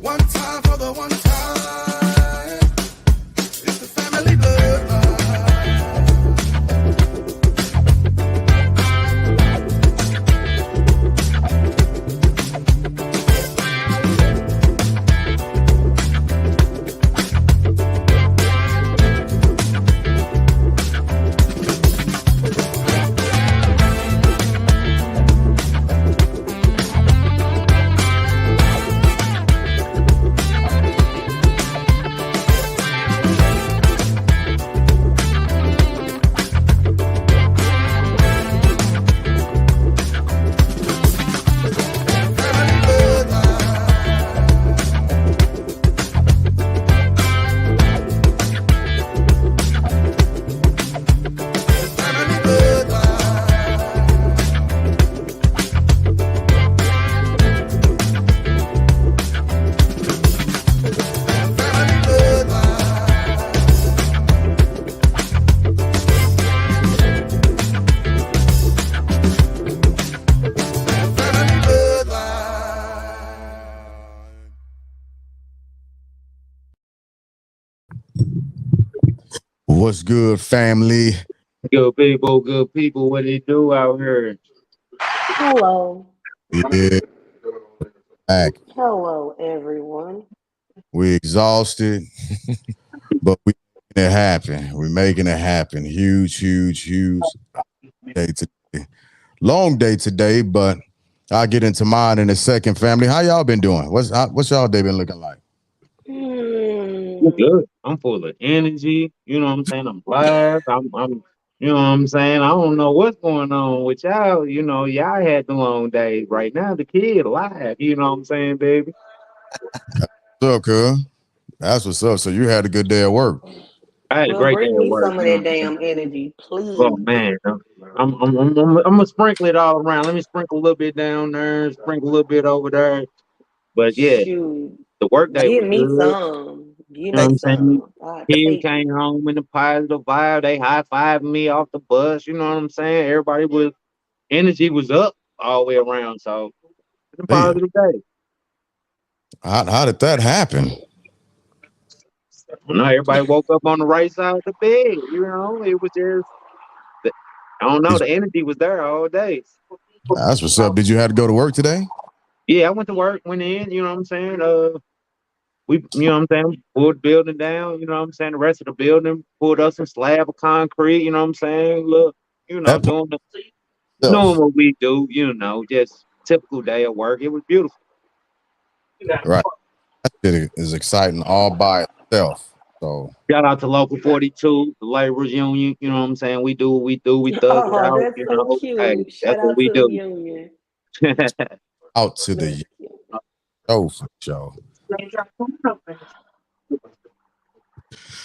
One time for the one time. It's the family bloodline. What's good, family? Good people, what they do out here? Hello. Yeah, back. Hello, everyone. We exhausted, but we making it happen. We're making it happen. Huge day today. Long day today, but I'll get into mine in a second, family. How y'all been doing? What's y'all day been looking like? I'm Hmm. good. I'm full of energy. You know what I'm saying? I'm blessed. You know what I'm saying? I don't know what's going on with y'all. You know, y'all had the long days. Right now, the kid alive. You know what I'm saying, baby? What's up, cuz? That's what's up. So you had a good day at work. I had a Well, great day bring at me work. some of You know that what I'm saying? damn energy, Oh please. man, I'm gonna sprinkle it all around. Let me sprinkle a little bit down there, sprinkle a little bit over there. But yeah, Shoot. the work day Give was me good. some. Give You know what me I'm saying? some. I Kids take came it. home in a positive vibe. They high fived me off the bus. You know what I'm saying? Everybody was energy was up all the way around. So it's a Yeah. positive day. How did that happen? You know, everybody woke up on the right side of the bed. You know, it was just I don't know. Did The energy was there all day. That's what's up. Did you have to go to work today? Yeah, I went to work, went in. You know what I'm saying? You know what I'm saying? Pulled the building down. You know what I'm saying? The rest of the building pulled up some slab of concrete. You know what I'm saying? Look, you know, That part doing stuff. what we do, you know, just typical day of work. It was beautiful. Right. That shit is exciting all by itself. So Shout out to Local 42, the laborers union. You know what I'm saying? We do what we do. We thug it Oh, out. that's You so know, hey, cute. that's Shout what out we to the do. union. out to That's the cute. show for sure.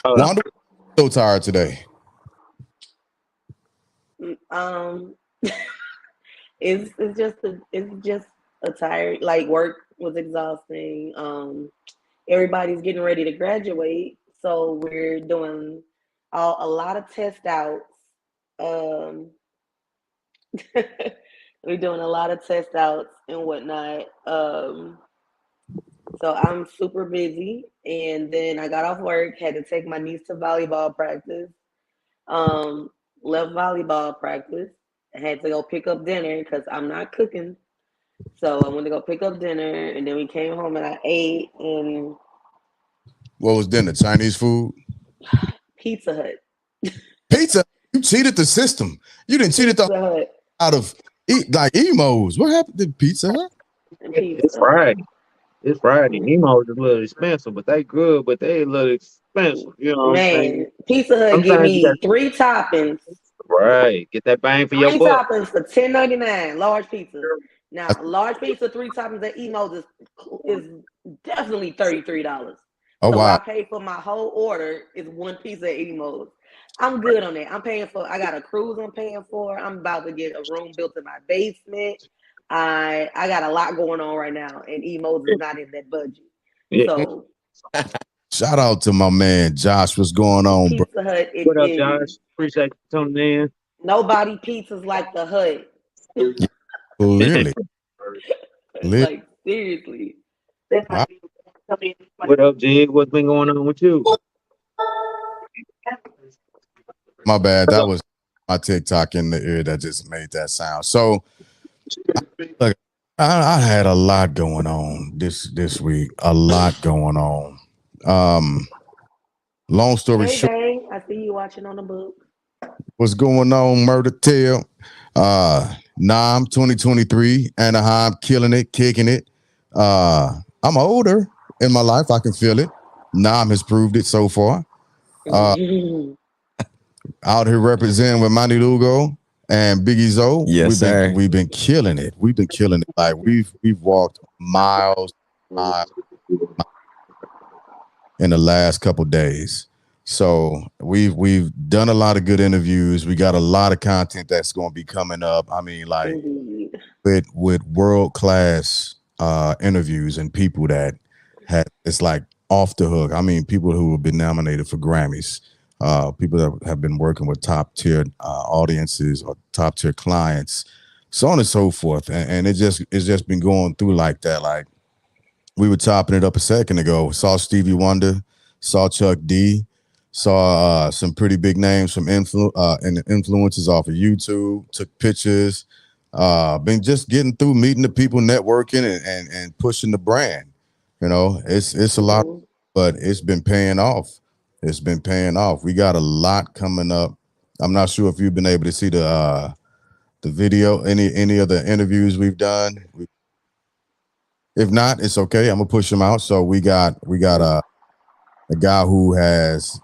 Hold on. Wanda was so tired today. Um, it's just a tired, like, work was exhausting. Everybody's getting ready to graduate, so we're doing a lot of test outs. Um, we're doing a lot of test outs and whatnot. So I'm super busy, and then I got off work, had to take my niece to volleyball practice. Um, Left volleyball practice. I had to go pick up dinner because I'm not cooking. So I went to go pick up dinner, and then we came home and I ate and What was dinner? Chinese food? Pizza Hut. Pizza? You cheated the system. You didn't cheat the Pizza Hut out of like emos. What happened to Pizza Hut? and It's pizza. Friday. It's Friday. Mm. Emo's a little expensive, but they good, but they a little expensive. You know what I'm saying? Man, Pizza Hut give Sometimes you got me three toppings. right. Get that bang for your Three buck. toppings for $10.99. Large pizza. That's, Now, large pizza, three toppings at Emos is definitely $33. oh So what wow. I paid for my whole order is one pizza at Emos. I'm good on that. I'm paying for. I got a cruise. I'm paying for. I'm about to get a room built in my basement. I got a lot going on right now, and Emos is not in that budget. Yeah. So Shout out to my man Josh. What's going on, bro? Pizza Hut, it What up, is Josh? Appreciate you tuning nobody pizzas like the Hut. Clearly, clearly. Like seriously. Wow. What up, Jig? What's been going on with you? My bad. That was my TikTok in the ear that just made that sound. So look, I had a lot going on this week. A lot going on. Um, long story Hey, short, babe, I see you watching on the book. what's going on, Murder Tale? Nam 2023, Anaheim, killing it, kicking it. I'm older in my life. I can feel it. Nam has proved it so far. Uh, out here representing with Manny Lugo and Biggie Zoe. Yes, sir. We've been killing it. We've been killing it. Like we've walked miles, miles in the last couple days. So we've done a lot of good interviews. We got a lot of content that's going to be coming up. I mean, like Indeed. with world class interviews and people that had it's like off the hook. I mean, people who have been nominated for Grammys, people that have been working with top tier audiences or top tier clients, so on and so forth. And it's just been going through like that. Like we were topping it up a second ago. Saw Stevie Wonder, saw Chuck D, saw some pretty big names from and influencers off of YouTube. Took pictures. Been just getting through, meeting the people, networking, and pushing the brand. You know, it's a lot, Mhm. but it's been paying off. It's been paying off. We got a lot coming up. I'm not sure if you've been able to see the video, any of the interviews we've done. If not, it's okay. I'm gonna push them out. So we got a guy who has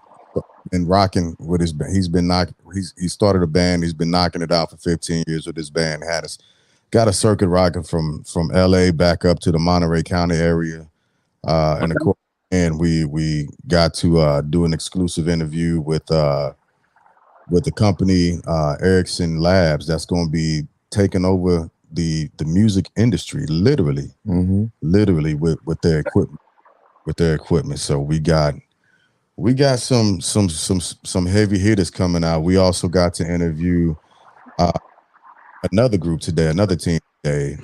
been rocking with his band. He started a band. He's been knocking it out for 15 years with his band. Got a circuit rocking from LA back up to the Monterey County area. And of course, and we got to do an exclusive interview with the company Ericsson Labs that's going to be taking over the music industry, literally, Mm-hmm. literally with their equipment. So we got some heavy hitters coming out. We also got to interview uh, another group today, another team today,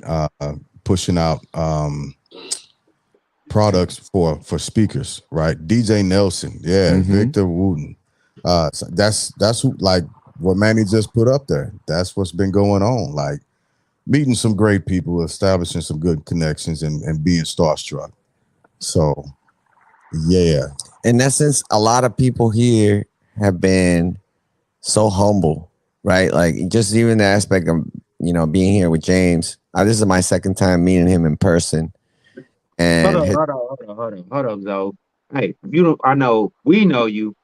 pushing out products for speakers, right? DJ Nelson, yeah, Mhm. Victor Wooten. So that's who, like what Manny just put up there. That's what's been going on. Like meeting some great people, establishing some good connections, and being starstruck. So yeah, In essence, a lot of people here have been so humble, right? Like just even the aspect of being here with James. This is my second time meeting him in person, Hold and up, hold up, hold up, hold up, hold up, Zoe. Hey, you don't. I know we know you.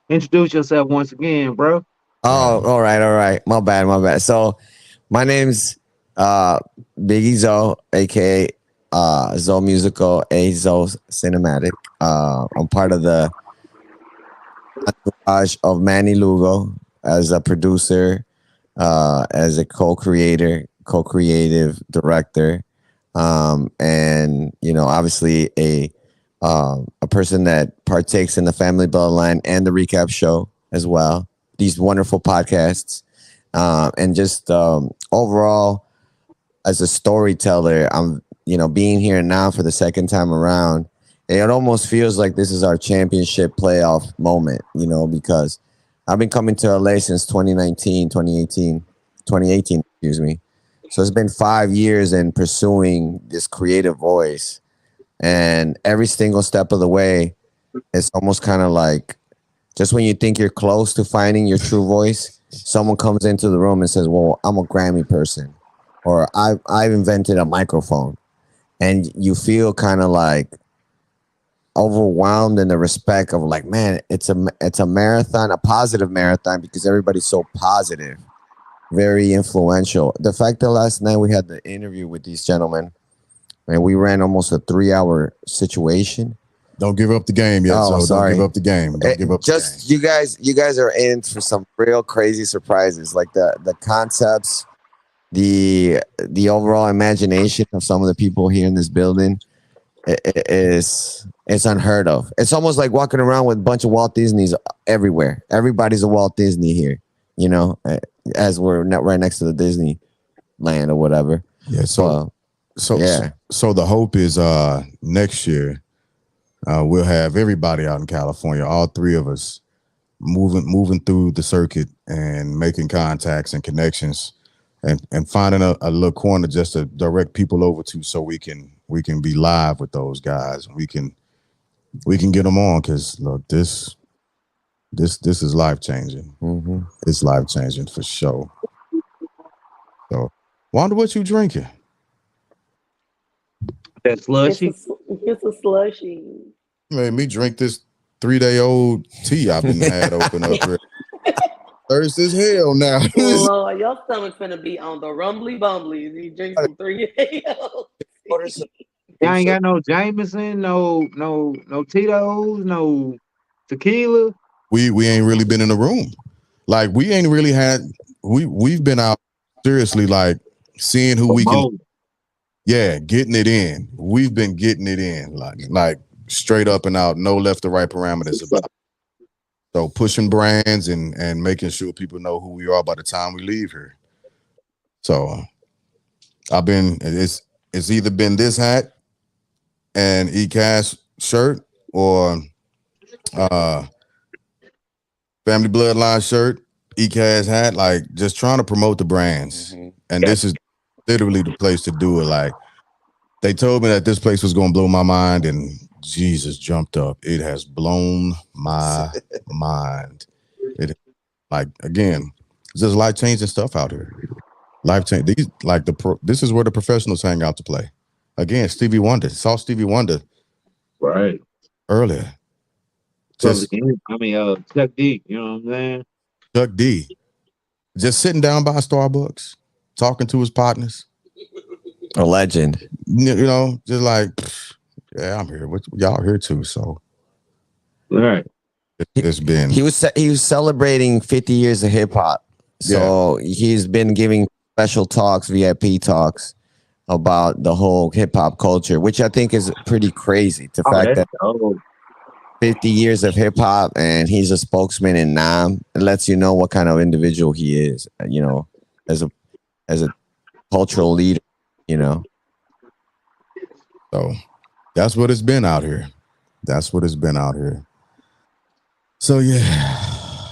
Introduce yourself once again, bro. oh, all right, all right. My bad, my bad. So my name's Biggie Zoe, aka Zoe Musical, a Zoe Cinematic. I'm part of the entourage of Manny Lugo as a producer, as a co-creator, co-creative director, and obviously a person that partakes in the Family Bloodline and the recap show as well. These wonderful podcasts, and just overall as a storyteller, I'm being here now for the second time around. It almost feels like this is our championship playoff moment, because I've been coming to LA since 2018, excuse me. So it's been 5 years in pursuing this creative voice. And every single step of the way, it's almost kind of like just when you think you're close to finding your true voice, someone comes into the room and says, well, I'm a Grammy person, or I've invented a microphone. And you feel kind of like overwhelmed in the respect of like, man, it's a marathon, a positive marathon, because everybody's so positive, very influential. The fact that last night we had the interview with these gentlemen and we ran almost a 3-hour situation. don't give up the game yet. Oh, So sorry. don't give up the game. Don't give up the Just game. you guys are in for some real crazy surprises, like the concepts, the overall imagination of some of the people here in this building. It's unheard of. It's almost like walking around with a bunch of Walt Disneys everywhere. Everybody's a Walt Disney here, as we're not right next to the Disney land or whatever. Yeah. So So Yeah. so the hope is next year we'll have everybody out in California, all three of us, moving through the circuit and making contacts and connections and finding a little corner just to direct people over to so we can be live with those guys. We can get them on because look, this is life changing. Mm-hmm. It's life changing for sure. So, wonder what you drinking? That It's slushy. it's a slushy. Made me drink this 3-day-old tea I've been had open up here. Thirsty as hell now. Lord, your stomach finna be on the rumbly bumblies. You drink some 3 a.m. Y'all ain't got no Jameson, no Tito's, no tequila. We ain't really been in the room. Like we ain't really had we've been out seriously like seeing who we can getting it in. We've been getting it in like straight up and out, no left or right parameters about. So pushing brands and making sure people know who we are by the time we leave here. So it's either been this hat and eCash shirt or Family Bloodline shirt, eCash hat, like just trying to promote the brands. Mm-hmm. And this is literally the place to do it. Like they told me that this place was going to blow my mind, and Jesus jumped up. It has blown my mind. It like again, it's just life changing stuff out here. Life change. These like this is where the professionals hang out to play. Again, Stevie Wonder saw Stevie Wonder Right. earlier. Just, Just Chuck D. You know what I'm saying? Chuck D. Just sitting down by Starbucks, talking to his partners. A legend. You know, just like, yeah, I'm here. Y'all here too. So, All right. it's been. He was celebrating 50 years of hip hop. So he's been giving special talks, VIP talks about the whole hip hop culture, which I think is pretty crazy. The fact that 50 years of hip hop and he's a spokesman in NAM, it lets you know what kind of individual he is, you know, as a cultural leader, you know. So that's what it's been out here. That's what it's been out here. So yeah,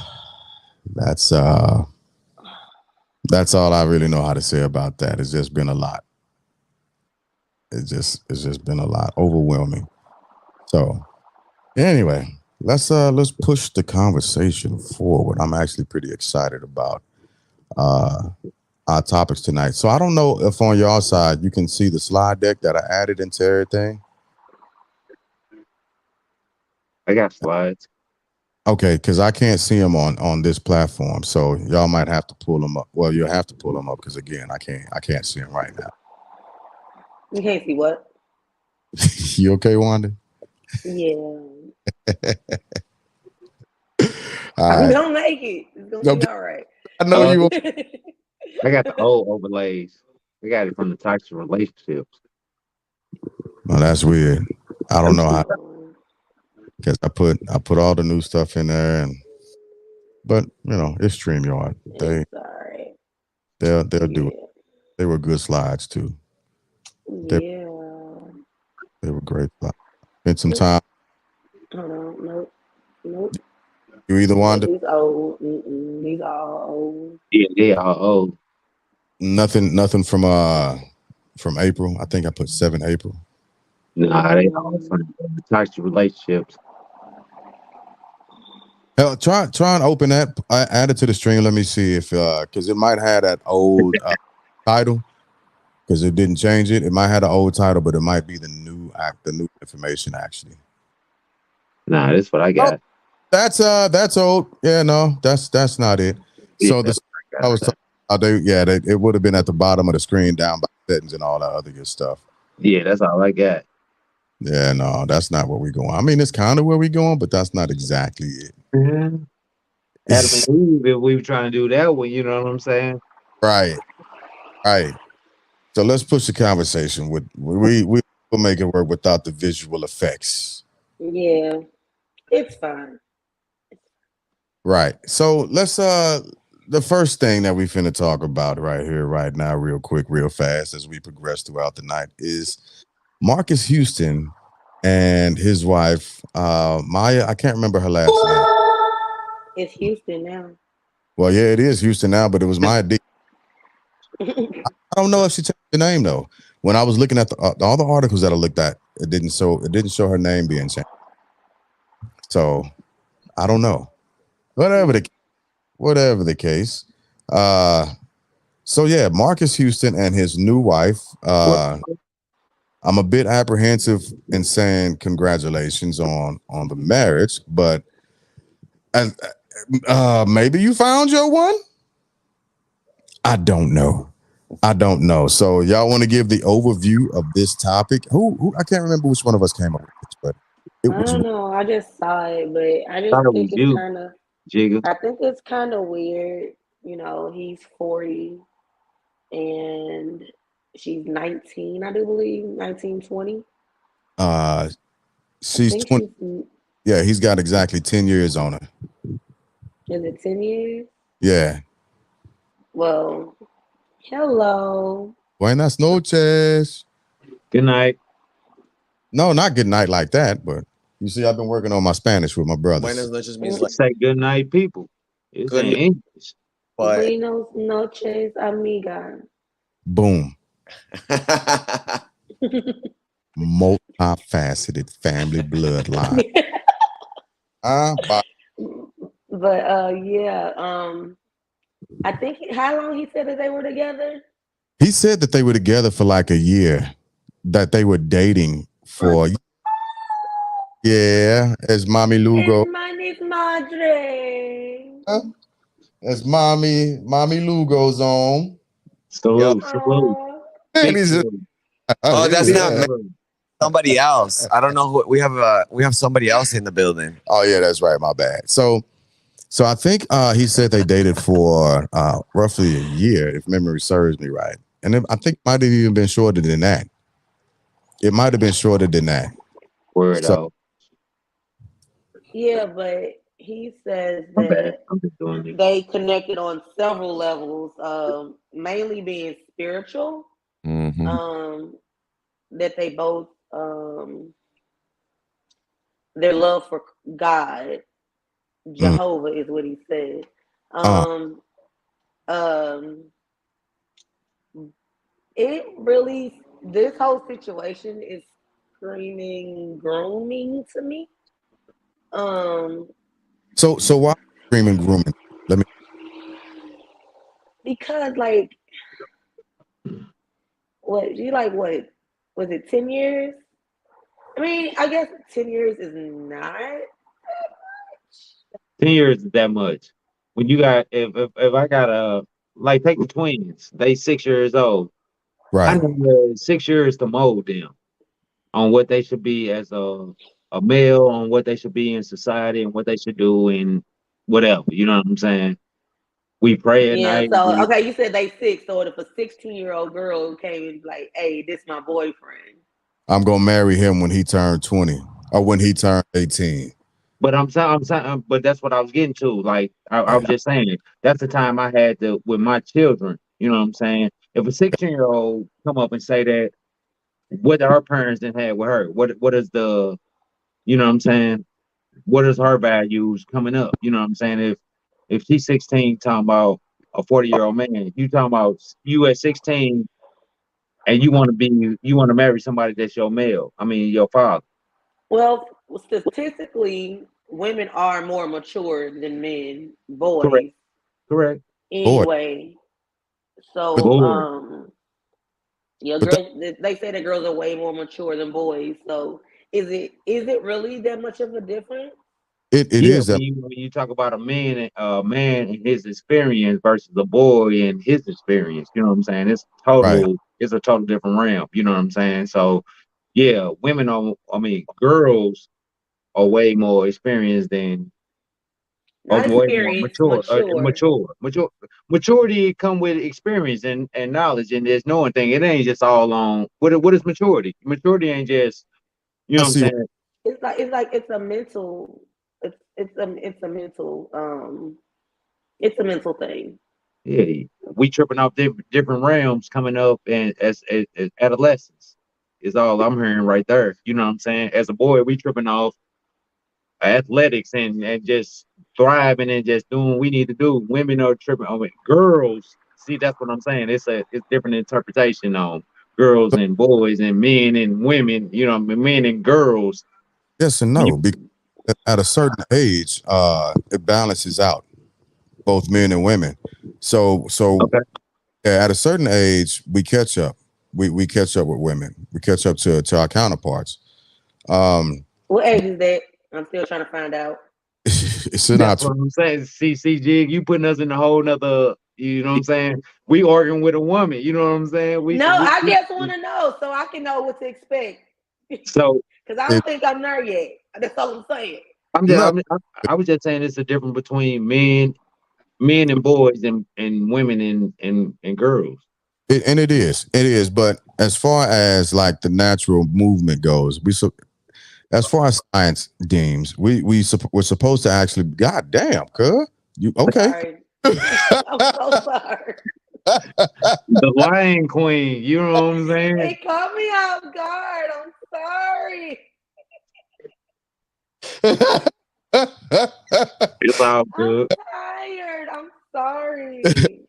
that's all I really know how to say about that. It's just been a lot. It's just been a lot, overwhelming. So anyway, let's push the conversation forward. I'm actually pretty excited about our topics tonight. So I don't know if on your side you can see the slide deck that I added into everything. I got slides. Okay, because I can't see them on this platform, so y'all might have to pull them up. Well, you'll have to pull them up because again, I can't see them right now. You can't see what? You okay, Wanda? Yeah. All right. Don't make it. It's gonna be all right. I know you. I got the old overlays. I got it from the types of relationships. Well, that's weird. I don't know how. Because I put all the new stuff in there, but you know it's StreamYard. They'll do it. They were good slides too. They were great slides. Spent some time. Hold on, nope. You either Wanda? He's old. He's all old. Yeah, they are old. Nothing from April. I think I put 7 April. Nah, they all from the types of relationships. Hell, try and open that. Add it to the stream. Let me see if because it might have that old title because it didn't change it. It might have the old title, but it might be the new information actually. Nah, that's what I got. Oh, that's old. Yeah, no, that's not it. So I was talking about it would have been at the bottom of the screen down by settings and all that other good stuff. Yeah, that's all I got. Yeah, no, that's not where we're going. I mean, it's kind of where we're going, but that's not exactly it. Yeah. Adam and Eve, if we were trying to do that one, you know what I'm saying? Right. So let's push the conversation with we'll make it work without the visual effects. Yeah, it's fine. Right. So let's the first thing that we finna talk about right here, right now, real quick, real fast, as we progress throughout the night, is Marcus Houston and his wife, Maya. I can't remember her last name. It's Houston now. Well, yeah, it is Houston now, but it was Maya D. I don't know if she changed the name though. When I was looking at all the articles that I looked at, it didn't show her name being changed. So I don't know. Whatever the case. So yeah, Marcus Houston and his new wife. I'm a bit apprehensive in saying congratulations on the marriage, but and maybe you found your one. I don't know. So y'all want to give the overview of this topic? Who I can't remember which one of us came up with this, but it I was don't know. I just saw it, but I just Thought it think was it's you, kind of. Jigga. I think it's kind of weird. You know, he's 40 and she's 19. I do believe 19, 20. uh I she's think 20. she's. Yeah, he's got exactly 10 years on her. Is it 10 years? Yeah. Well, hello. Buenas noches. Good night. No, not good night like that, but you see, I've been working on my Spanish with my Buenas brothers. noches means It like say good night, people. It's in good night, English. but Buenos noches, amiga. Boom. Multifaceted family bloodline. But But yeah, I think how long he said that they were together? he said that they were together for like a year, that they were dating for, yeah, as Mommy Lugo. Hermanis madre. As Mommy Lugo's on. yo. Salute, salute. Oh, Man, Big he's just, salute. Oh, that's Big not yeah. me. salute. Somebody else. I don't know who we have somebody else in the building. Oh yeah, that's right. My bad. So I think he said they dated for roughly a year, if memory serves me right. And I think it might have even been shorter than that. It might have been shorter than that. Word So out. yeah, but he says My bad. that I'm just doing it. they connected on several levels, mainly being spiritual. Mm-hmm. That they both their love for God, mm, Jehovah is what he said. uh, Um, um, it really this whole situation is screaming grooming to me. Um, so why screaming grooming? Let me. because like what was it 10 years? I mean, I guess 10 years is not 10 years is that much. When you got if I got like take the twins, they 6 years old. I Right. know 6 years to mold them on what they should be as a male, on what they should be in society, and what they should do and whatever. You know what I'm saying? We pray at yeah. night. So We okay, you said they six. So if a 16-year-old girl came and be like, "Hey, this my boyfriend," I'm gonna marry him when he turned 20 or when he turned 18. But I'm saying, but that's what I was getting to. Like I Right. was just saying, that's the time I had to with my children. You know what I'm saying? If a 16-year-old come up and say that, what our parents didn't have with her, what is the, you know what I'm saying? What is her values coming up? You know what I'm saying? If she's 16, talking about a 40-year-old man, you talking about you at 16 and you want to marry somebody that's your male. I mean your father. well, statistically, women are more mature than men, Correct. boys, Correct. Boy, anyway. but So, Boy. yeah, but that, girls. They say that girls are way more mature than boys. So, is it really that much of a difference? it Yeah, is that. when you talk about a man and his experience versus a boy and his experience, you know what I'm saying? Right. It's a total different realm, you know what I'm saying? So yeah, women are I mean, girls are way more experienced than or Not way more experience, mature. maturity come with experience and knowledge and there's knowing thing. It ain't just all on what is maturity? Maturity ain't just you I know what I'm see. saying? It's like it's a mental. It's a mental. It's a mental thing. Yeah, we tripping off different realms coming up, and as adolescents is all I'm hearing right there. You know what I'm saying? As a boy, we tripping off athletics and just thriving and just doing what we need to do. Women are tripping on it. Girls, see, that's what I'm saying. It's different interpretation on girls and boys and men and women. You know, men and girls. Yes and You, no. Because at a certain age, it balances out both men and women. So okay, yeah, at a certain age, we catch up. We catch up with women. We catch up to our counterparts. What age is that? I'm still trying to find out. It's in our that's what I'm saying. See, Jig, you putting us in a whole nother. You know what I'm saying? We arguing with a woman. You know what I'm saying? No, I just want to know so I can know what to expect. So Because I it, don't think I'm there yet. That's all I'm saying. I'm just, no, I was just saying it's a difference between men and boys and women and girls. and it is. But as far as like the natural movement goes, as far as science deems, we're supposed to actually. God damn, cuz you okay? Sorry. I'm so sorry. The Lion Queen, you know what I'm saying? It caught me off guard. I'm sorry. It's all I'm good. tired. I'm sorry. But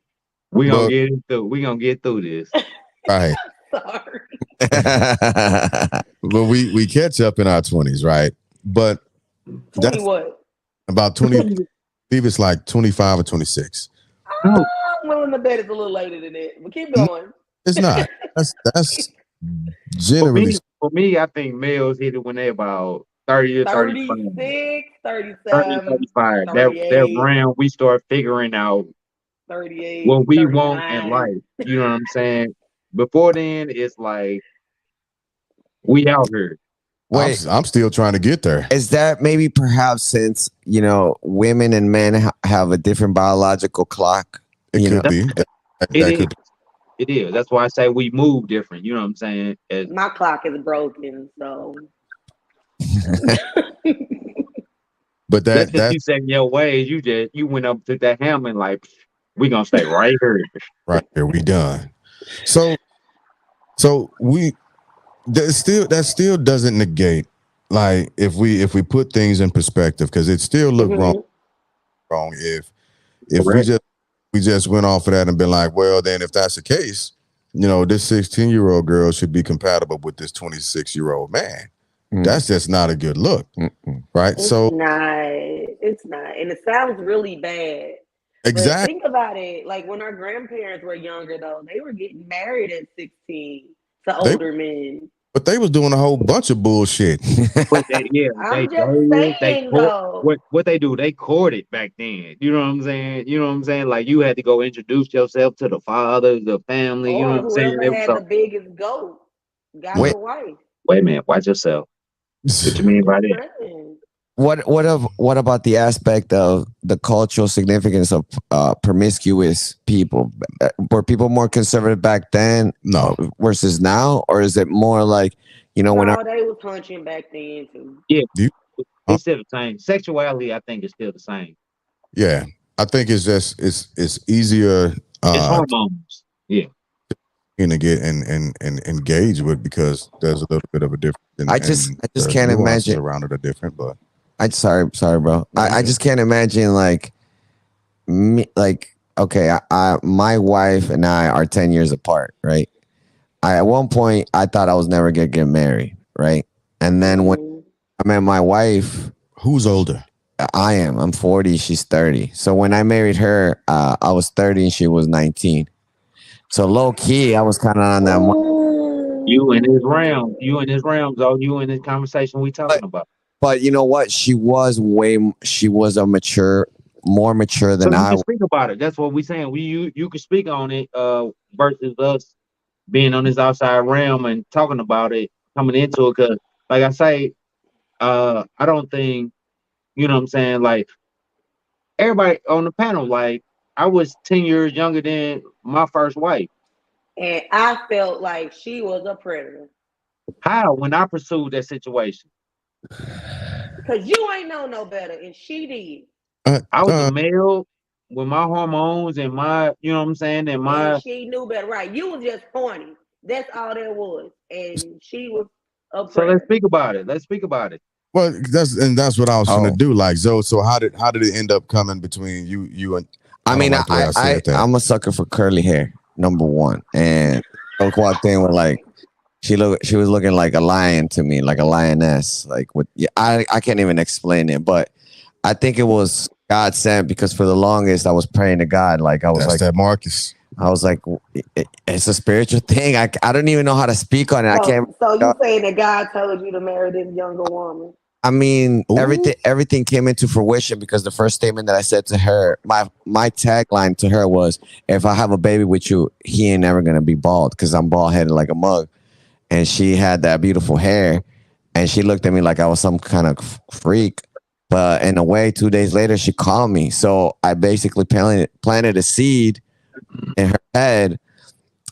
We gonna get through this. right, Sorry. but we catch up in our 20s, right? But 20 that's what? about 20. I believe it's like 25 or 26. No, I'm willing to bet it's a little later than that. But keep No, going. it's not. That's for generally me, for me, I think males hit it when they about 30 to 35. 36, 30 to 37, 35. That 38, round we start figuring out 38, what we want in 39. life. You know what I'm saying? Before then, it's like we out here. Wait, I'm still trying to get there. is that maybe perhaps since women and men have a different biological clock? It You know, could be. It That is. could be. It is. That's why I say we move different. You know what I'm saying? My clock is broken, so But That's just that's you setting your ways. You went up to that hammer and like we gonna stay right here. right there. We done. So we that still doesn't negate like if we put things in perspective because it still look Mhm. wrong if Correct. we just went off of that and been like, well, then if that's the case, this 16-year-old girl should be compatible with this 26-year-old man. Mm. That's just not a good look, Mm-mm. right? It's So not. It's not. And it sounds really bad. But exactly, think about it. Like when our grandparents were younger, though, they were getting married at 16 to they older men. but they was doing a whole bunch of bullshit. But they, yeah, I'm they just dated, they saying, court. though, What they do? They courted back then. You know what I'm saying? You know what I'm saying? Like you had to go introduce yourself to the father, the family. You know or what I'm saying? whoever It was had a the biggest goat got What Wait, the wife. wait a minute, watch yourself. What you I'm mean just by that? saying. what about the aspect of the cultural significance of promiscuous people? Were people more conservative back then no. versus now, or is it more like when No, they was hunching back then, too. Yeah, You, it's still the same. Sexuality, I think, is still the same. yeah, I think it's just it's easier It's hormones. Yeah. to get and engage with because there's a little bit of a difference I just and I just the can't nuances imagine. around it are different. But I sorry, bro. I just can't imagine like me like okay, my wife and I are 10 years apart, right? At one point I thought I was never gonna get married, right? And then when Mhm. I met my wife, who's older? I'm 40, she's 30. So when I married her, I was 30 and she was 19. So low key, I was kind of on that. You in Ooh. his realm. You in his realm, so you in this conversation we But, talking about. but you know what? She was more mature So than you I can was. speak about it. That's what we saying. You can speak on it, versus us being on this outside realm and talking about it, coming into it. Cause like I say, I don't think, you know what I'm saying, like everybody on the panel, like I was 10 years younger than my first wife. And I felt like she was a predator. How when I pursued that situation? Because you ain't know no better, and she did. Uh, I was a uh, male. with my hormones and my, you know what I'm saying, and And my. she knew better, right? You was just horny. That's all there was, and she was a So let's predator. speak about it. Let's speak about it. Well, that's what I was gonna Oh, do. Like, so how did it end up coming between you and I I don't mean, like the way I said that. I'm a sucker for curly hair, number one. And look what thing with like she was looking like a lion to me, like a lioness. Like with yeah, I can't even explain it, but I think it was God sent because for the longest I was praying to God, like That's that Marcus. I was like, it's a spiritual thing. I don't even know how to speak on it. I can't. So you saying that God told you to marry this younger woman? I mean, Ooh. everything came into fruition because the first statement that I said to her, my tagline to her was, "If I have a baby with you, he ain't never gonna be bald because I'm bald headed like a mug." And she had that beautiful hair, and she looked at me like I was some kind of freak. But in a way, 2 days later, she called me. So I basically planted a seed in her head.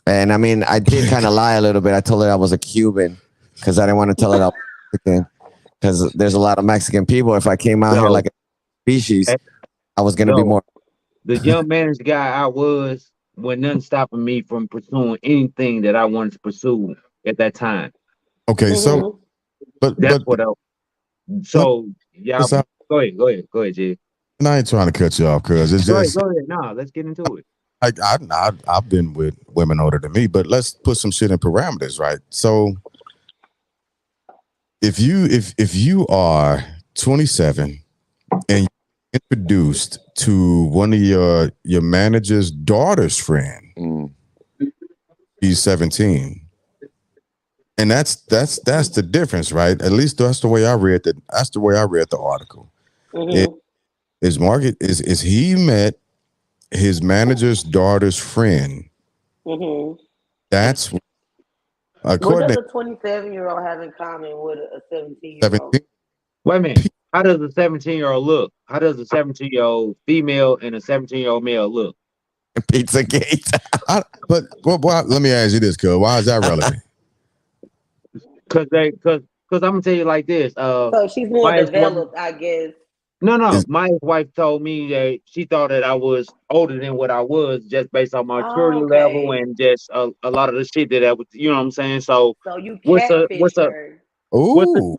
And I mean, I did kind of lie a little bit. I told her I was a Cuban because I didn't want to tell her I was Mexican because there's a lot of Mexican people. If I came out here like a species, I was going to be more. The young managed guy I was when nothing stopping me from pursuing anything that I wanted to pursue at that time. Okay, so Mhm. That's but what I. So y'all it's not- go ahead, Jay. and I ain't trying to cut you off because it's Go ahead, just go ahead. Nah, let's get into it. like I've been with women older than me, but let's put some shit in parameters, right? So if you are 27 and introduced to one of your manager's daughter's friend, Mm. he's 17. And that's the difference, right? At least that's the way I read the article. Mhm. Is Margaret is he met his manager's daughter's friend. Mhm. That's What according does to a 27-year-old have in common with a 17-year-old? 17. Wait a minute. How does a 17-year-old look? How does a 17-year-old female and a 17-year-old male look? Pizza Gate. But let me ask you this, cuz why is that relevant? Cause I'm gonna tell you like this. So she's more My ex-wife, developed, I guess. Is my ex-wife told me that she thought that I was older than what I was just based on my maturity level Okay. and just a lot of the shit that I was, you know what I'm saying? So So you what's a what's catfished a her. what's the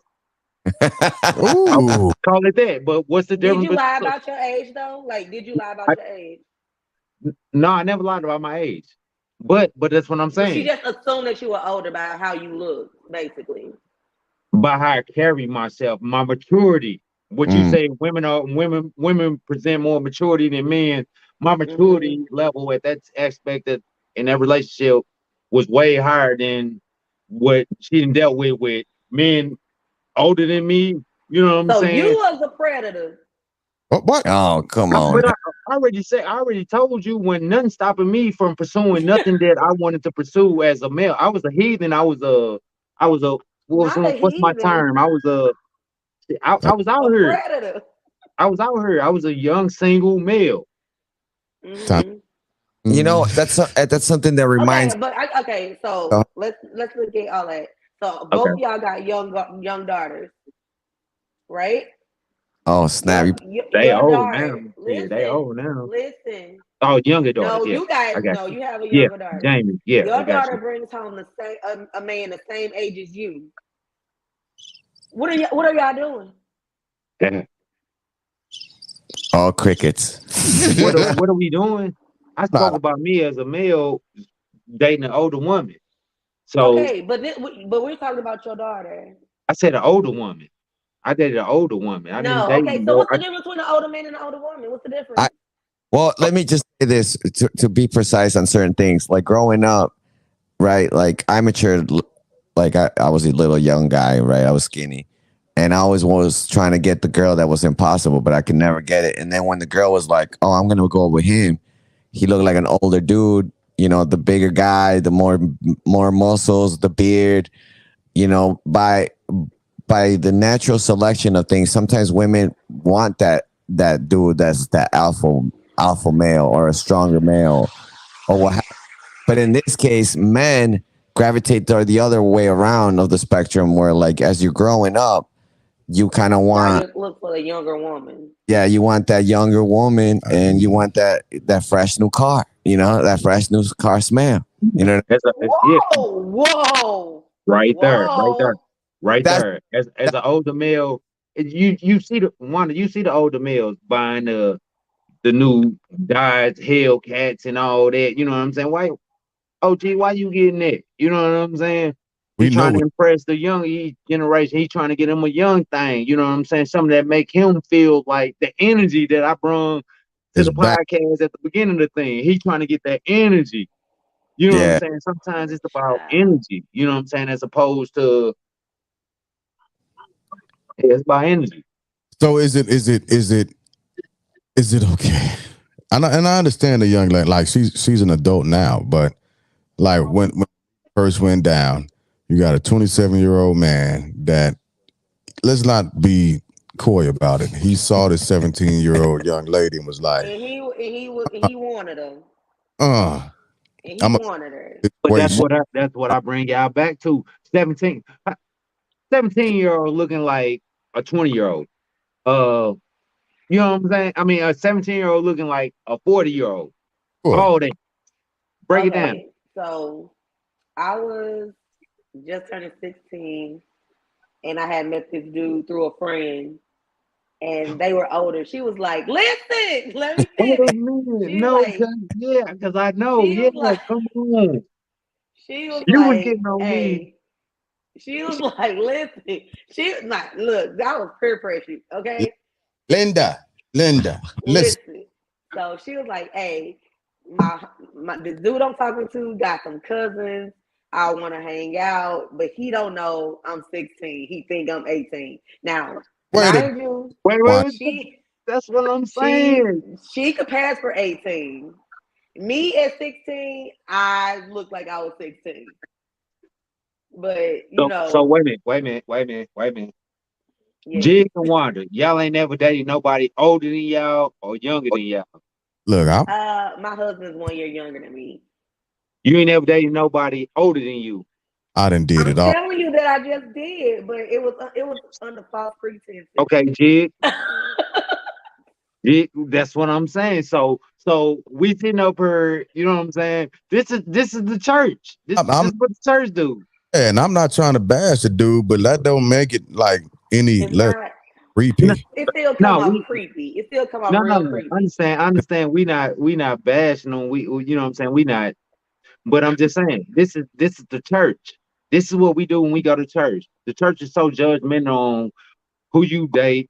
ooh, ooh. call it that? But what's the Did difference you lie between about your age though? Like, did you lie about I, your age? no, I never lied about my age. But that's what I'm But she saying. just assumed that you were older by how you look, basically. By how I carry myself, my maturity. What you Mm. say, women present more maturity than men. My Mm-hmm. maturity level at that aspect of in that relationship was way higher than what she done dealt with men older than me. You know what I'm So you saying? was a predator. What? Oh, come on. But I already told you when nothing stopping me from pursuing nothing that I wanted to pursue as a male. I was a heathen. I was a Not a what's my heathen, term? I was out a here. predator. I was out here. I was a young single male. Time. Mm-hmm. You know, Mm, that's something that reminds. Okay. So Oh, let's look at all that. So Okay. both of y'all got young daughters, right? oh snap! They Your old now. daughter. Yeah, they Listen, old now. listen. Oh, younger daughters. No, Yeah, you I guys. got No, you. you have a Yeah, younger daughter. Jamie. Yeah, I Your got daughter you. brings home the same a man the same age as you. What are y'all doing? All crickets. What are we doing? I spoke nah, about me as a male dating an older woman. So Okay, but we're talking about your daughter. I said an older woman. I dated an older woman. I didn't No, date okay. So more. what's the difference between an older man and an older woman? What's the I difference? well, let me just say this to be precise on certain things. Like growing up, right? Like I matured. Like I was a little young guy, right? I was skinny, and I always was trying to get the girl that was impossible, but I could never get it. And then when the girl was like, "Oh, I'm gonna go with him," he looked like an older dude. You know, the bigger guy, the more muscles, the beard. You know, by the natural selection of things, sometimes women want that dude that's that alpha male or a stronger male or what. But in this case, men gravitate toward the other way around of the spectrum, where like as you're growing up, you kind of Now want, you look for a younger woman. yeah, you want that younger woman, and you want that fresh new car, that fresh new car smell. Yeah, Whoa, right there, right there, whoa. right That's there. As that, an older male, you see you see the older males buying the new Dodge Hellcats and all that. You know what I'm saying? Why, OG, why you getting that? You know what I'm saying? He We know trying to it. impress the young generation. He trying to get him a young thing. You know what I'm saying? Something that make him feel like the energy that I brung to It's the back. podcast at the beginning of the thing. He trying to get that energy. You know what I'm yeah. saying? Sometimes it's about Wow. energy. You know what I'm saying? As opposed to it's about energy. So is it okay? And I understand the young lady, like she's an adult now, but like when it first went down, you got a 27-year-old man that, let's not be coy about it. He saw this 17-year-old young lady and was like, And he wanted her. uh, And he I'm a wanted her. But situation. that's what I bring y'all back to. 17-year-old looking like a 20-year-old. Uh, you know what I'm saying? I mean, a 17-year-old looking like a 40-year-old. Sure. All that. Break it down. Okay, so I was just turning 16, and I had met this dude through a friend, and they were older. She was like, "Listen, let me Wait a finish." minute. She was No, like, cause I know. she Yeah, was like, come on. she was You was like, getting on me. "Hey." She was like, "Listen." She was like, "Look, that was peer pressure, okay? Linda, listen. Listen." So she was like, "Hey, my the dude I'm talking to got some cousins. I want to hang out, but he don't know I'm 16. He think I'm 18. Now, Wait a mind you, one. she That's what I'm she saying. she could pass for 18. Me at 16, I looked like I was 16. But So wait a minute. yes. Jig and Wanda, y'all ain't never dated nobody older than y'all or younger than y'all. Look, My husband's 1 year younger than me. You ain't never dated nobody older than you. I done did I'm it all. telling you that I just did, but it was under false pretenses. Okay, Jig, that's what I'm saying. So we sitting up here, you know what I'm saying? This is the church. This I'm is what the church do. and I'm not trying to bash the dude, but that don't make it like any It's less not. No, creepy. It still come no, off creepy. It still come off real no. creepy. I understand. We not bashing on. You know what I'm saying. We not. But I'm just saying, this is the church. This is what we do when we go to church. The church is so judgmental on who you date.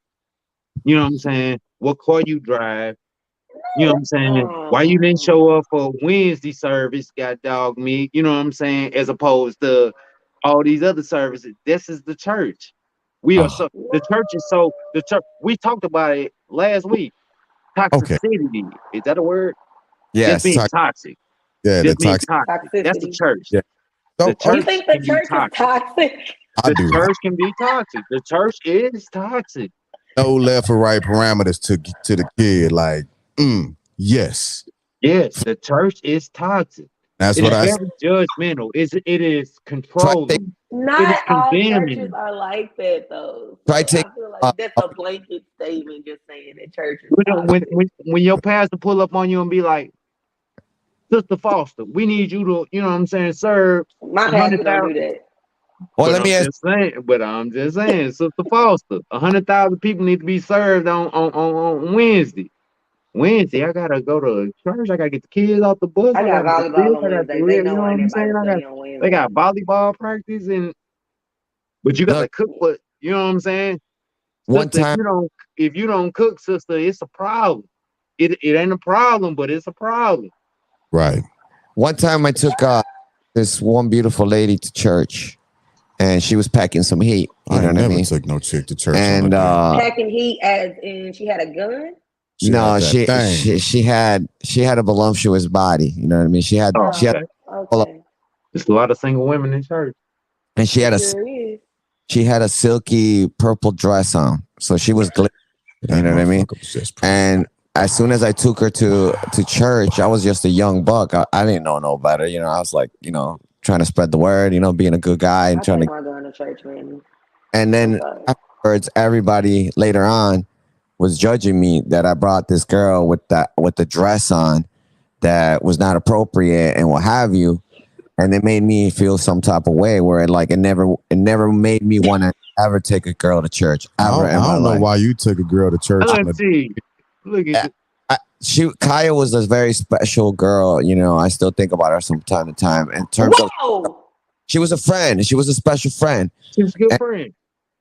You know what I'm saying? What car you drive. You know what I'm saying? Why you didn't show Oh, up for Wednesday service, got dog meat, you know what I'm saying? As opposed to all these other services. This is the church. We are Oh, so the church is so the church we talked about it last week. okay. Toxicity. Is that a word? Just Yes. being toxic. Yeah, the Just being toxic. toxic. That's the toxicity. church. Yeah. The So You church think the can be church is toxic. toxic? I The do church can be toxic. The church is toxic. no left or right parameters to the kid. Like, yes, Yes, the church is toxic. that's It what is I said. very judgmental. It is Try take controlling. It is Not all churches condemning. are like that, though. try So take I feel like that's a blanket statement, just saying that church is toxic. When your pastor pull up on you and be like, Sister Foster, we need you to, you know what I'm saying, serve My a pastor hundred don't do thousand. that. Well, let me ask. But I'm just saying, Sister Foster, 100,000 people need to be served on Wednesday. Wednesday, I gotta go to church. I gotta get the kids off the bus. I I got gotta do this. volleyball on I got Wednesdays. to They live. You know know what I ain't I'm at saying? Bible study on They Wednesday. got volleyball practice, but you Look, gotta cook. What you know what I'm saying, one sister? time, If you don't cook, sister, it's a problem. It ain't a problem, but it's a problem. Right. one time I took this one beautiful lady to church, and she was packing some heat. You I know ain't what I never mean? took no chick to church on a And day. Packing heat as in she had a gun? She had no, that thing. she had a voluptuous body. You know what I mean? Oh, She had okay. Okay. There's a lot of single women in church. and It sure is. she had a silky purple dress on, so she was That you know what I mean? motherfucker was just pretty. And as soon as I took her to church, I was just a young buck. I didn't know no better. You know, I was like, trying to spread the word, being a good guy and I trying take to. my gun to church, man. And I'm then sorry. afterwards, everybody later on was judging me that I brought this girl with the dress on that was not appropriate and what have you. And it made me feel some type of way where it never made me want to ever take a girl to church ever in I my don't know life. why you took a girl to church. Let's see. Look at Kaya was a very special girl. You know, I still think about her from time to time. In terms of, Whoa, she was a friend. She was a special friend. she's a good And friend.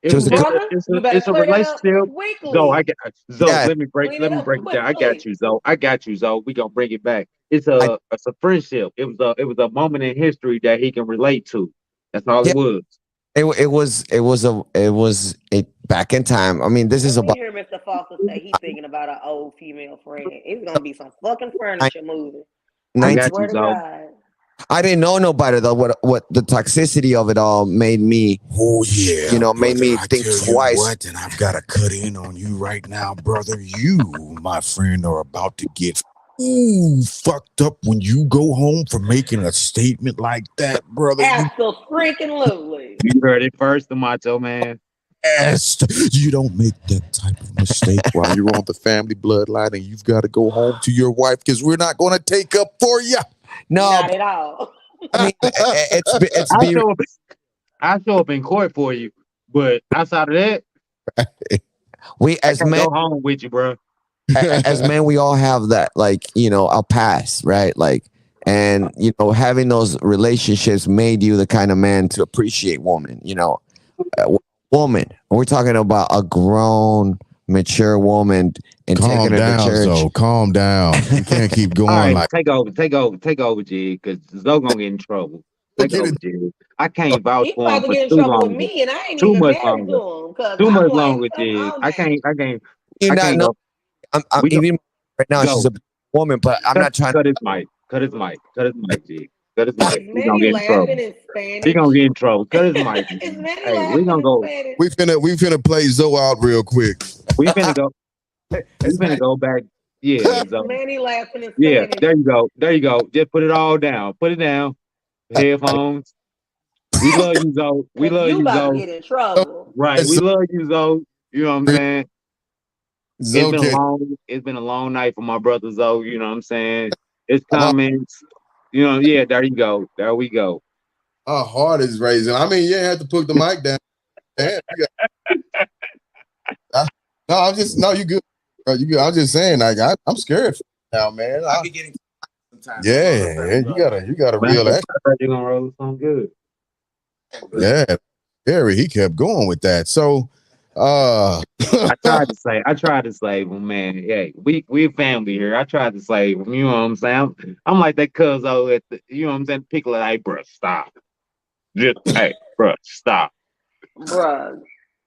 she was a good. brother, you better It's a clear that up relationship. Zoe, quickly. I got Zoe. Yeah, Let me break Clean it up it down. I quickly. got you, Zoe. I got you, Zoe. We gonna bring it back. I It's a friendship. It was a moment in history that he can relate to. That's all yeah. it was. It was a back in time. I mean, this is Let me about hear Mr. Foster say he's thinking about an old female friend. It's gonna be some fucking furniture moving. I I got 19. swear you, to Zoe. God. I didn't know nobody though. What the toxicity of it all made me, Oh yeah, you know, made brother, me I think tell you twice. what, and I've got to cut in on you right now, brother. You, my friend, are about to get fucked up when you go home for making a statement like that, brother. You Absolutely. You heard it first, the Macho Man. asked. You don't make that type of mistake while you're on the family bloodline, and you've got to go home to your wife because we're not going to take up for you. No, Not at all. I mean, it's I be show up. I show up in court for you, but outside of that, we I as can't men go home with you, bro. as men we all have that, like, you know, our past, right? Like, and you know, having those relationships made you the kind of man to appreciate woman, you know. Woman, we're talking about a grown mature woman and taking Calm her to down, church. Zoe. Calm down. You can't keep All going right, like. take over, G, because Zoe gonna get in trouble. Take Get over, it. G. I can't vouch He for him about to for get in too trouble with long. me, and I ain't Too even much married longer. to him. Cause Too I'm much like, longer, something Jig. I'm married. You I not can't know go. I'm We go even right now she's go. a woman, but I'm not trying Cut his mic. Cut his mic. Cut his mic, Jig. Cut his mic. Is He gonna Manny get in trouble. laughing in He Spanish? gonna get in trouble. Cut his mic. Is Manny Hey, we laughing gonna in go. Spanish? We finna play Zoe out real quick. We finna go. We It's finna man. go back. Yeah, Is so Manny laughing in yeah. Spanish? There you go. There you go. Just put it all down. Put it down. Headphones. We love you, Zoe. We Cause love you you, about to Zoe. get in trouble. Right. We Zoe, love you, Zoe. You know what I'm saying? Zoe can It's been a long night for my brother Zoe, you know what I'm saying? It's my, comments. You know, yeah, there you go. There we go. my heart is raising. I mean, you ain't have to put the mic down. Damn, no, I'm just no, you good. Bro, you good. I'm just saying, like I'm scared now, man. be getting sometimes. Yeah, you gotta Man, reel that. you're gonna roll something good. Yeah, Gary, he kept going with that. So I tried to save him, man. Hey, we family here. I tried to save him. You know what I'm saying? I'm like that cuz at the, you know what I'm saying? Pickle it, hey, bro, stop. Just hey, bro, stop. Bruh.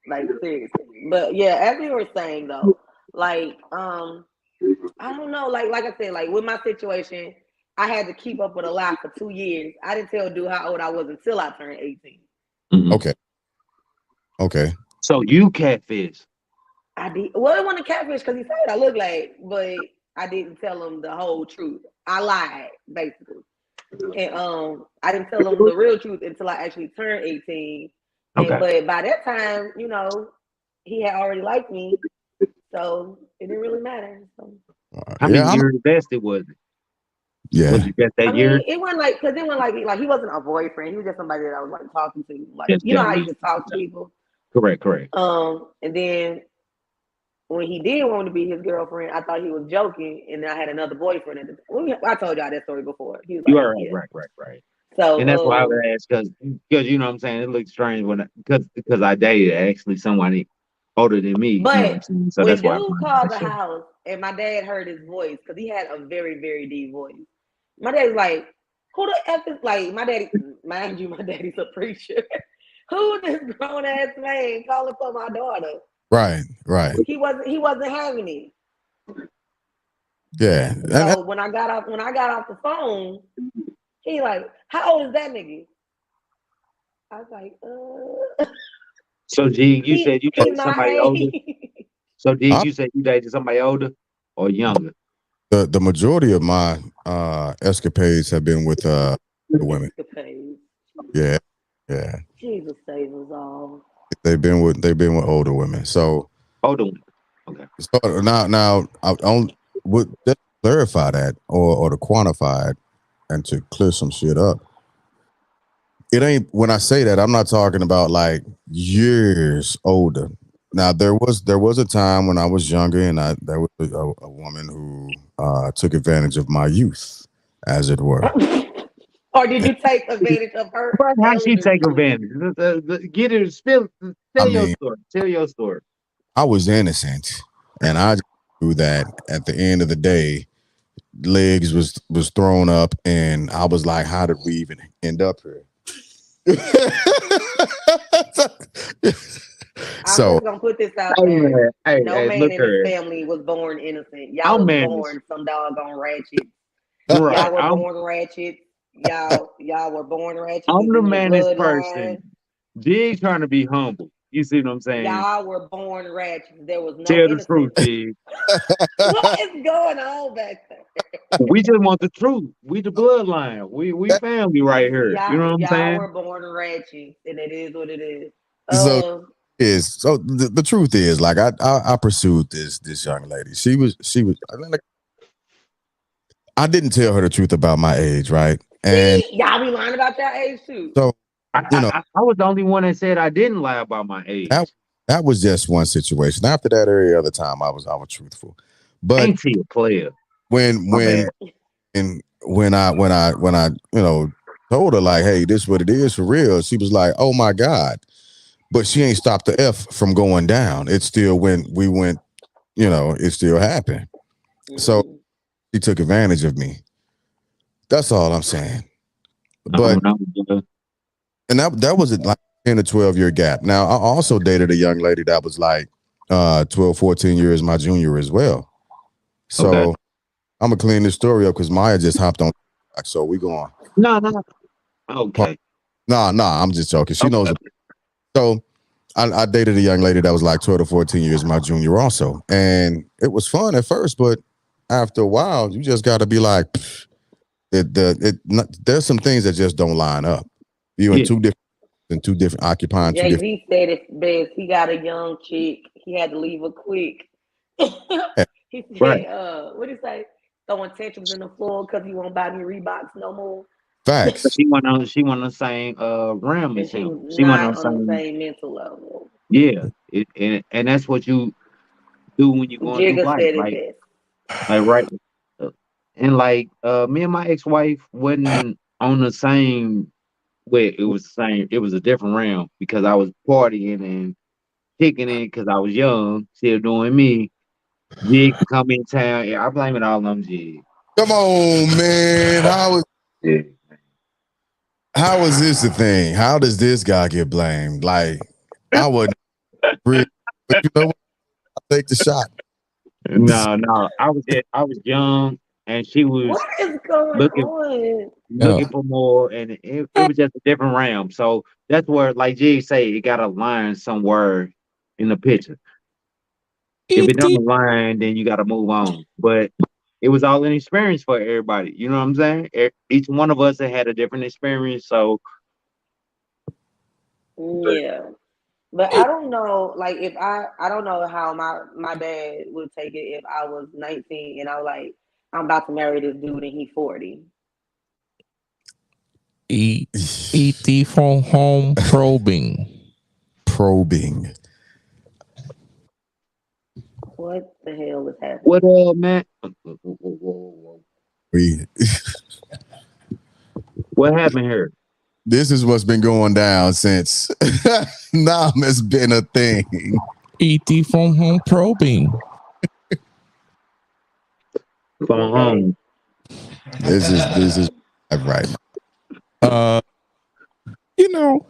Like seriously. But yeah, as we were saying though, like I don't know, like I said, like with my situation, I had to keep up with a lot for 2 years. I didn't tell dude how old I was until I turned 18. Mhm. okay. So you catfish. I did well, it wasn't a catfish because he said I look like, but I didn't tell him the whole truth. I lied, basically. And I didn't tell him the real truth until I actually turned 18. And Okay. but by that time, you know, he had already liked me. So it didn't really matter. So How many years invested was it? Yeah. Was it just I that year? mean, it wasn't like because it wasn't like he wasn't a boyfriend. He was just somebody that I was like talking to. Like Just you know how generally. you just talk to people. Correct. And then when he did want to be his girlfriend, I thought he was joking, and then I had another boyfriend at the time. I told y'all that story before. He was You like, are yeah. right. So And that's why I would ask because you know what I'm saying. It looks strange when because I dated actually somebody older than me. You know what I'm but saying. So when that's why I dude wanted to called make the sure. house and my dad heard his voice because he had a very, very deep voice. My dad was like, who the F is like my daddy, mind you, my daddy's a preacher. Who this grown ass man calling for my daughter? Right. He wasn't having it. Yeah. So when I got off the phone, he like, how old is that nigga? I was like, So G, you said you he's dated my somebody older. age. So G, you said you dated somebody older or younger. The majority of my escapades have been with the women. Escapades. Yeah. Jesus save us all. they've been with older women. So Hold on. Okay. so now I don't would just clarify that or to quantify it and to clear some shit up. It ain't when I say that I'm not talking about like years older. Now there was a time when I was younger and there was a woman who took advantage of my youth, as it were. Or did you take advantage of her But how she take elderly? advantage? Get it. Spill. I Tell your mean, story. Tell your story. I was innocent, and I just knew that at the end of the day, legs was thrown up, and I was like, "How did we even end up here?" I'm So just gonna put this out Hey there. man. Hey, No hey. man Look in his her. family was born innocent. Y'all I'm was managed. born some doggone ratchet. Right. Y'all were born ratchet. Y'all were born ratchet. It I'm was the in your managed person. bloodline. Jig trying to be humble. You see what I'm saying? Y'all were born ratchet. There was no Tell the truth, innocence. Jig. What is going on back there? We just want the truth. We the bloodline. We family right here. You know what I'm Y'all saying? were born ratchet, and it is what it is. so Uh, the truth is like I pursued this young lady. She was I mean, like, I didn't tell her the truth about my age, right? And see, y'all be lying about your age too. so I, you know I was the only one that said I didn't lie about my that age. that was just one situation. After that, every other time I was truthful. But Ain't he a player? when My when bad. and when I told her like, hey, this is what it is for real, she was like, oh my God. But she ain't stopped the F from going down. It still went, it still happened. So Mm-hmm. she took advantage of me. That's all I'm saying. I But don't know. and that was like 10 to 12 year gap. Now I also dated a young lady that was like 12, 14 years my junior as well. Okay. So I'm gonna clean this story up because Maya just hopped on. So we go on. No, no. Okay. Nah, I'm just joking. She knows. Okay. So I dated a young lady that was like 12 to 14 years my junior also. And it was fun at first, but after a while, you just got to be like, there's some things that just don't line up. You Yeah. in two different occupying two Jay different. Z said it best. He got a young chick. He had to leave her quick. He Right. said, what did he say? Throwing tantrums in the floor because he won't buy me Reeboks no more. Facts. She went on the same realm And as she him. was She went on not the on the same. same mental level. Yeah. And that's what you do when you're going through Jigga life. said it best. Like right. uh, And like me and my ex-wife wasn't on the same way. It was the same. It was a different realm because I was partying and kicking it because I was young, still doing me. Jig come in town. Yeah, I blame it all on Jig. Come on, man. Yeah. How is this the thing? How does this guy get blamed? Like I wouldn't really, but you know what? I'll take the shot. No. I was young and she was What is going looking on? Yeah. looking for more and it was just a different realm. So that's where like Jig say it gotta line somewhere in the picture. If it E.T. doesn't align, then you gotta move on. But it was all an experience for everybody. You know what I'm saying? Each one of us had a different experience. So Yeah. But I don't know, like if I don't know how my dad would take it if I was 19 and I was like, I'm about to marry this dude and he's 40. E.T. from home probing. Probing. What the hell is what happening? man? We What happened here? This is what's been going down since Nam has been a thing. E.T. from home probing. Phone Okay. home. This is right now. You know,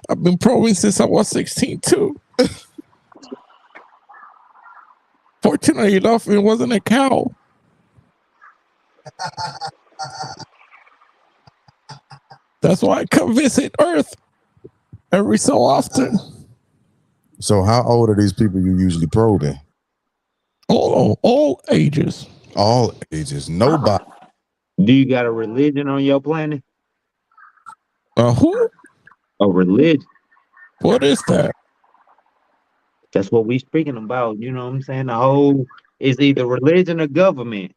I've been probing since I was 16 too. Fortunately enough, it wasn't a cow. That's why I come visit Earth every so often. So how old are these people you usually probing? All ages. All ages. Nobody. Do you got a religion on your planet? Who? A religion? What is that? That's what we speaking about. You know what I'm saying? The whole is either religion or government.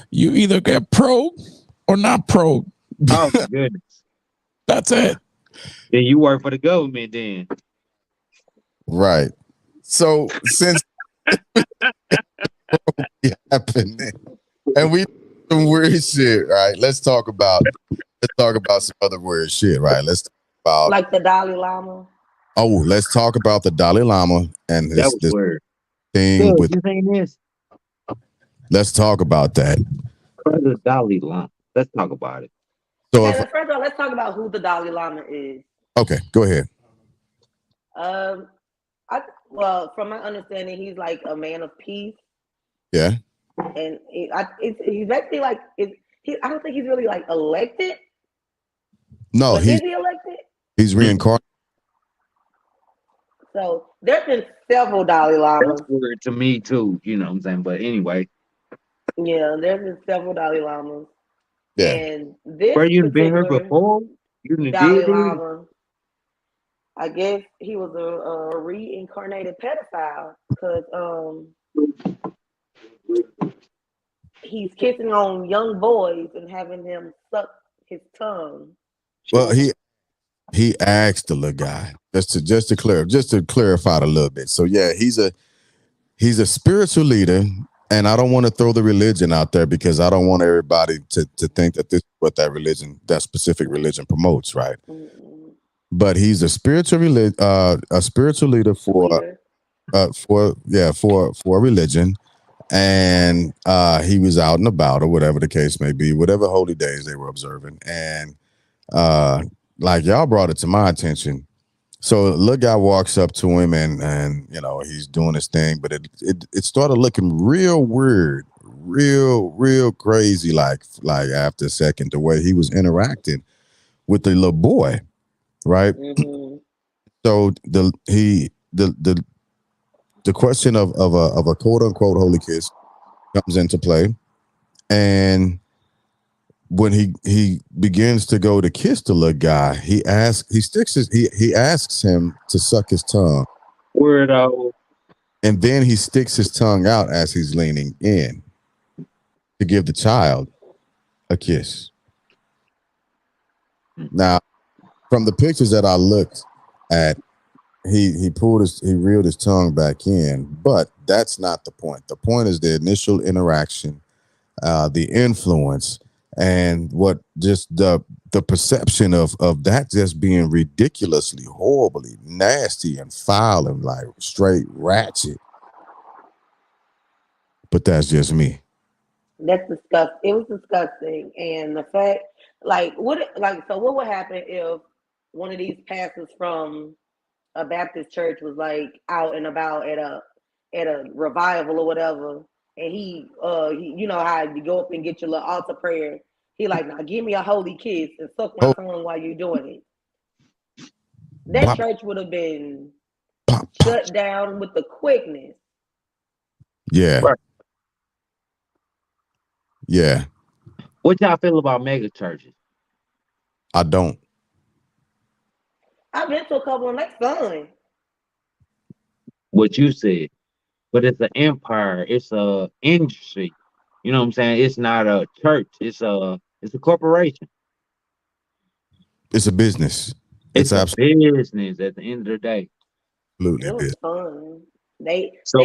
You either get probed or not probed. Oh my goodness. That's it. Then you work for the government then. Right. So since it happened and we some weird shit, right? Let's talk about some other weird shit, right? Let's talk about Like the Dalai Lama. let's talk about the Dalai Lama and That this was this weird. thing Good, with you seen this? let's talk about that. The Dalai Lama. Let's talk about it. So Okay, if first of all, let's talk about who the Dalai Lama is. okay, go ahead. Um, I well, from my understanding, he's like a man of peace, Yeah. and he's basically like I don't think he's really like elected, No, but is he elected? he's reincarnated. So there's been several Dalai Lamas. That's weird to me too, you know what I'm saying? But anyway. Yeah, there's been several Dalai Lamas. Yeah. And this Where you been here particular before? You done Dalai did this? Lama, I guess he was a reincarnated pedophile because he's kissing on young boys and having them suck his tongue. Well, he asked the little guy just to clarify it a little bit. So yeah, he's a spiritual leader, and I don't want to throw the religion out there because I don't want everybody to think that this is what that specific religion promotes, right? Mm-hmm. But he's a spiritual leader for a religion, and he was out and about or whatever the case may be, whatever holy days they were observing, and like y'all brought it to my attention. So the little guy walks up to him and you know he's doing his thing, but it started looking real weird, real crazy. Like after a second, the way he was interacting with the little boy, right? Mm-hmm. So the question of a quote unquote holy kiss comes into play, and when he begins to go to kiss the little guy, he asks him to suck his tongue. Weirdo. And then he sticks his tongue out as he's leaning in to give the child a kiss. Now, from the pictures that I looked at, he reeled his tongue back in, but that's not the point. The point is the initial interaction, the influence, and what just the perception of that just being ridiculously, horribly nasty and foul and like straight ratchet. But that's just me. That's disgusting. It was disgusting, and the fact, so what would happen if one of these pastors from a Baptist church was like out and about at a revival or whatever, and he you know how you go up and get your little altar prayer. He like, now give me a holy kiss and suck my tongue while you're doing it. That Pop, church would have been pop. shut down with the quickness. Yeah. Right. Yeah. What y'all feel about mega churches? I don't. I've been to a couple of them. That's fun. What you said. But it's an empire. It's a industry. You know what I'm saying? It's not a church. It's a corporation. It's a business. It's a absolutely business at the end of the day. It was business. fun. So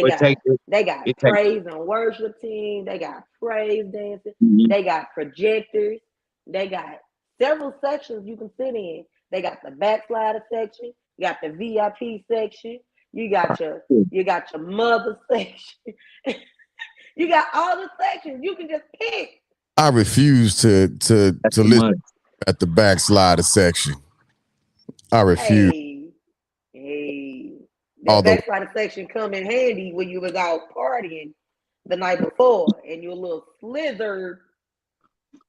They got praise and worship team. They got praise dancing. Mhm. They got projectors. They got several sections you can sit in. They got the backslider section. You got the VIP section. You got your mother section. You got all the sections. You can just pick. I refuse to That's listen money. at the backslider section. I refuse. Hey. The Although- backslider section come in handy when you was out partying the night before and you're a little slizzard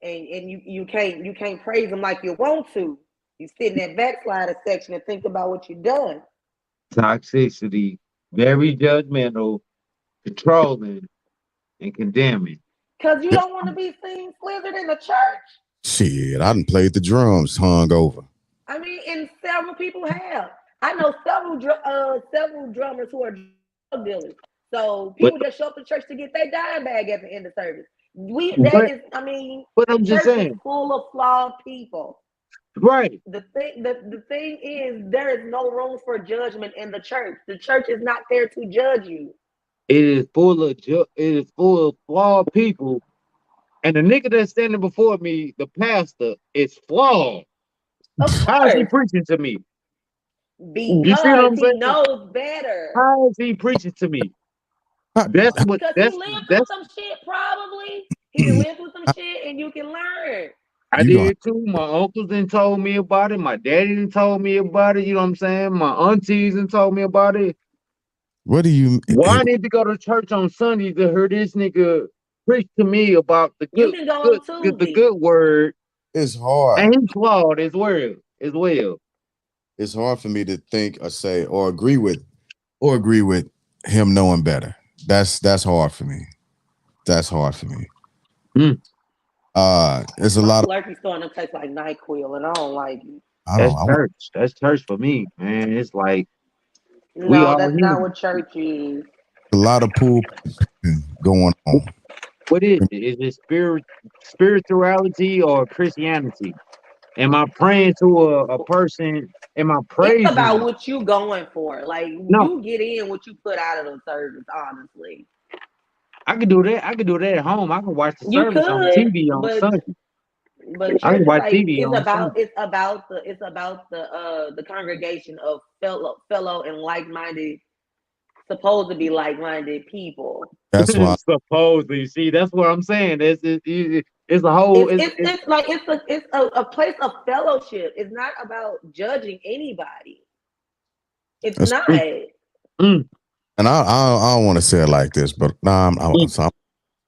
and you can't praise them like you want to. You sit in that backslider section and think about what you've done. Toxicity, very judgmental, controlling, and condemning. Because you don't want to be seen slizzard in the church. Shit, I done played the drums hung over. I mean, and several people have. I know several drummers who are drug dealers. So But people just show up to church to get their dime bag at the end of service. but I mean, but the I'm just church is saying, full of flawed people. right? The thing is, there is no room for judgment in the church. The church is not there to judge you. It is full of flawed people, and the nigga that's standing before me, the pastor, is flawed. Of How is he course, preaching to me? You see what because I'm he saying? knows better. How is he preaching to me? How, That's what Because he lived through that's some shit, probably. He done lived through some shit, and you can learn. I you don't. did too. My uncles didn't told me about it. My daddy didn't told me about it. You know what I'm saying? My aunties didn't told me about it. What do you? Why I need to go to church on Sunday to hear this nigga preach to me about You can go on the Tuesday. good word, It's hard. and he's flawed as well. It's hard for me to think or say or agree with him knowing better. That's hard for me. That's hard for me. Mm, It's a My lot of Slurpee starting to taste like NyQuil, and I don't like it. I that's don't I want church. That's church for me, man. It's like we No, all that's not human. what church is. a lot of pool going on. What is it? Is it spirituality or Christianity? Am I praying to a person? Am I It's about praising? what you going for. Like No, you get in what you put out of the service, honestly. I can do that. I can do that at home. I can watch the You service on could, TV on but Sunday. I church can is watch like TV on Sunday. it's about the congregation of fellow and like-minded, supposed to be like-minded people. That's why Supposedly, see, that's what I'm saying. It's a whole. It's It's like a place of fellowship. It's not about judging anybody. It's that's, not. mm, mm, and I don't want to say it like this, but nah, mm, so I'm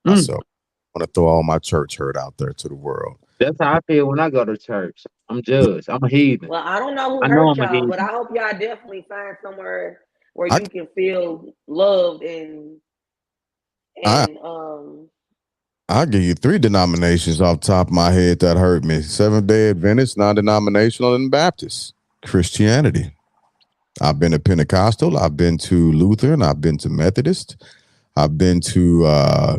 mm. myself. I want to throw all my church hurt out there to the world. That's how I feel when I go to church. I'm judged. I'm a heathen. Well, I don't know who I know hurt I'm a y'all, but I heathen. hope y'all definitely find somewhere where I you can feel loved I and I'll give you three denominations off the top of my head that hurt me: Seventh Day Adventist, non-denominational, and Baptist. Christianity. I've been to Pentecostal. I've been to Lutheran. I've been to Methodist. I've been to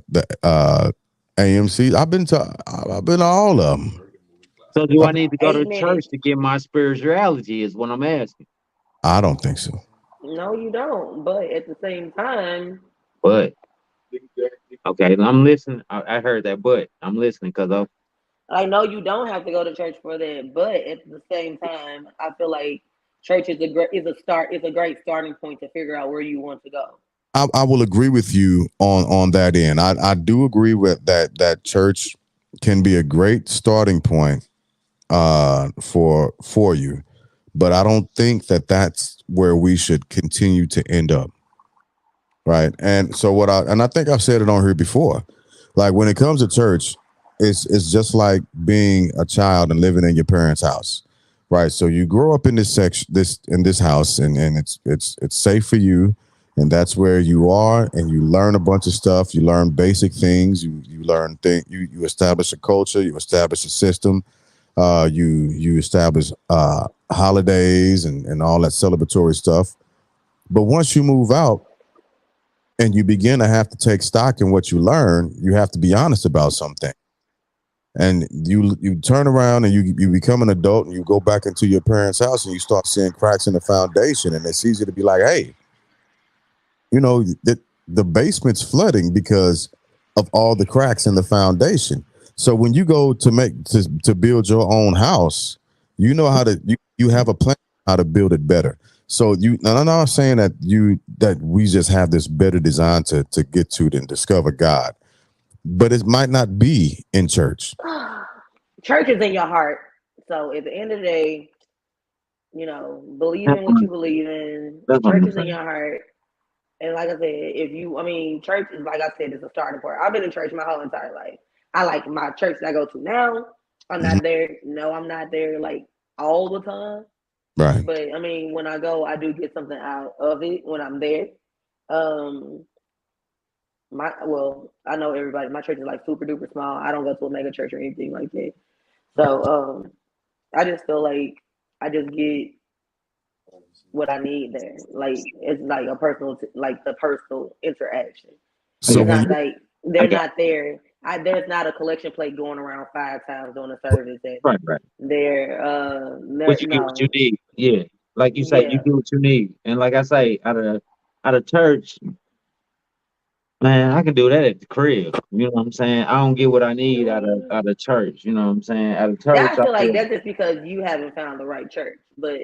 the AMC. I've been to all of them. So do I need to go to amen. church to get my spirituality? Is what I'm asking. I don't think so. No, you don't. But at the same time, But okay, I'm listening. I heard that, but I'm listening because of I know you don't have to go to church for that. But at the same time, I feel like church is a great starting point to figure out where you want to go. I will agree with you on that end. I do agree with that church can be a great starting point for you, but I don't think that that's where we should continue to end up. Right. And so I think I've said it on here before. Like when it comes to church, it's just like being a child and living in your parents' house. Right. So you grow up in this house and it's safe for you. And that's where you are, and you learn a bunch of stuff. You learn basic things. You learn things. You establish a culture. You establish a system. You establish holidays and all that celebratory stuff. But once you move out, and you begin to have to take stock in what you learn, you have to be honest about something. And you turn around and you become an adult and you go back into your parents' house and you start seeing cracks in the foundation. And it's easy to be like, hey, the basement's flooding because of all the cracks in the foundation. So when you go to build your own house, you know how to you have a plan how to build it better. So and I'm not saying that we just have this better design to get to it and discover God, but it might not be in church. Church is in your heart. So at the end of the day, believe in what you believe in. that's what Church I'm is in saying. your heart. And like I said, church is, like I said, is a starting point. I've been in church my whole entire life. I like my church that I go to now. I'm Mhm. not there. No, I'm not there like all the time. Right. But I mean, when I go, I do get something out of it when I'm there. Um, I know everybody. My church is like super duper small. I don't go to a mega church or anything like that. So I just feel like I just get what I need there. Like it's like a personal, like the personal interaction. So It's when not you like I they're got not there. There's not a collection plate going around 5 times during the service. And right. they're But you get what you no, need. Yeah. Like you say, you yeah. get what you need. And like I say, out of church, man, I can do that at the crib. You know what I'm saying? I don't get what I need Mm, out of church. You know what I'm saying? Out of that church, I feel like that's just because you haven't found the right church, but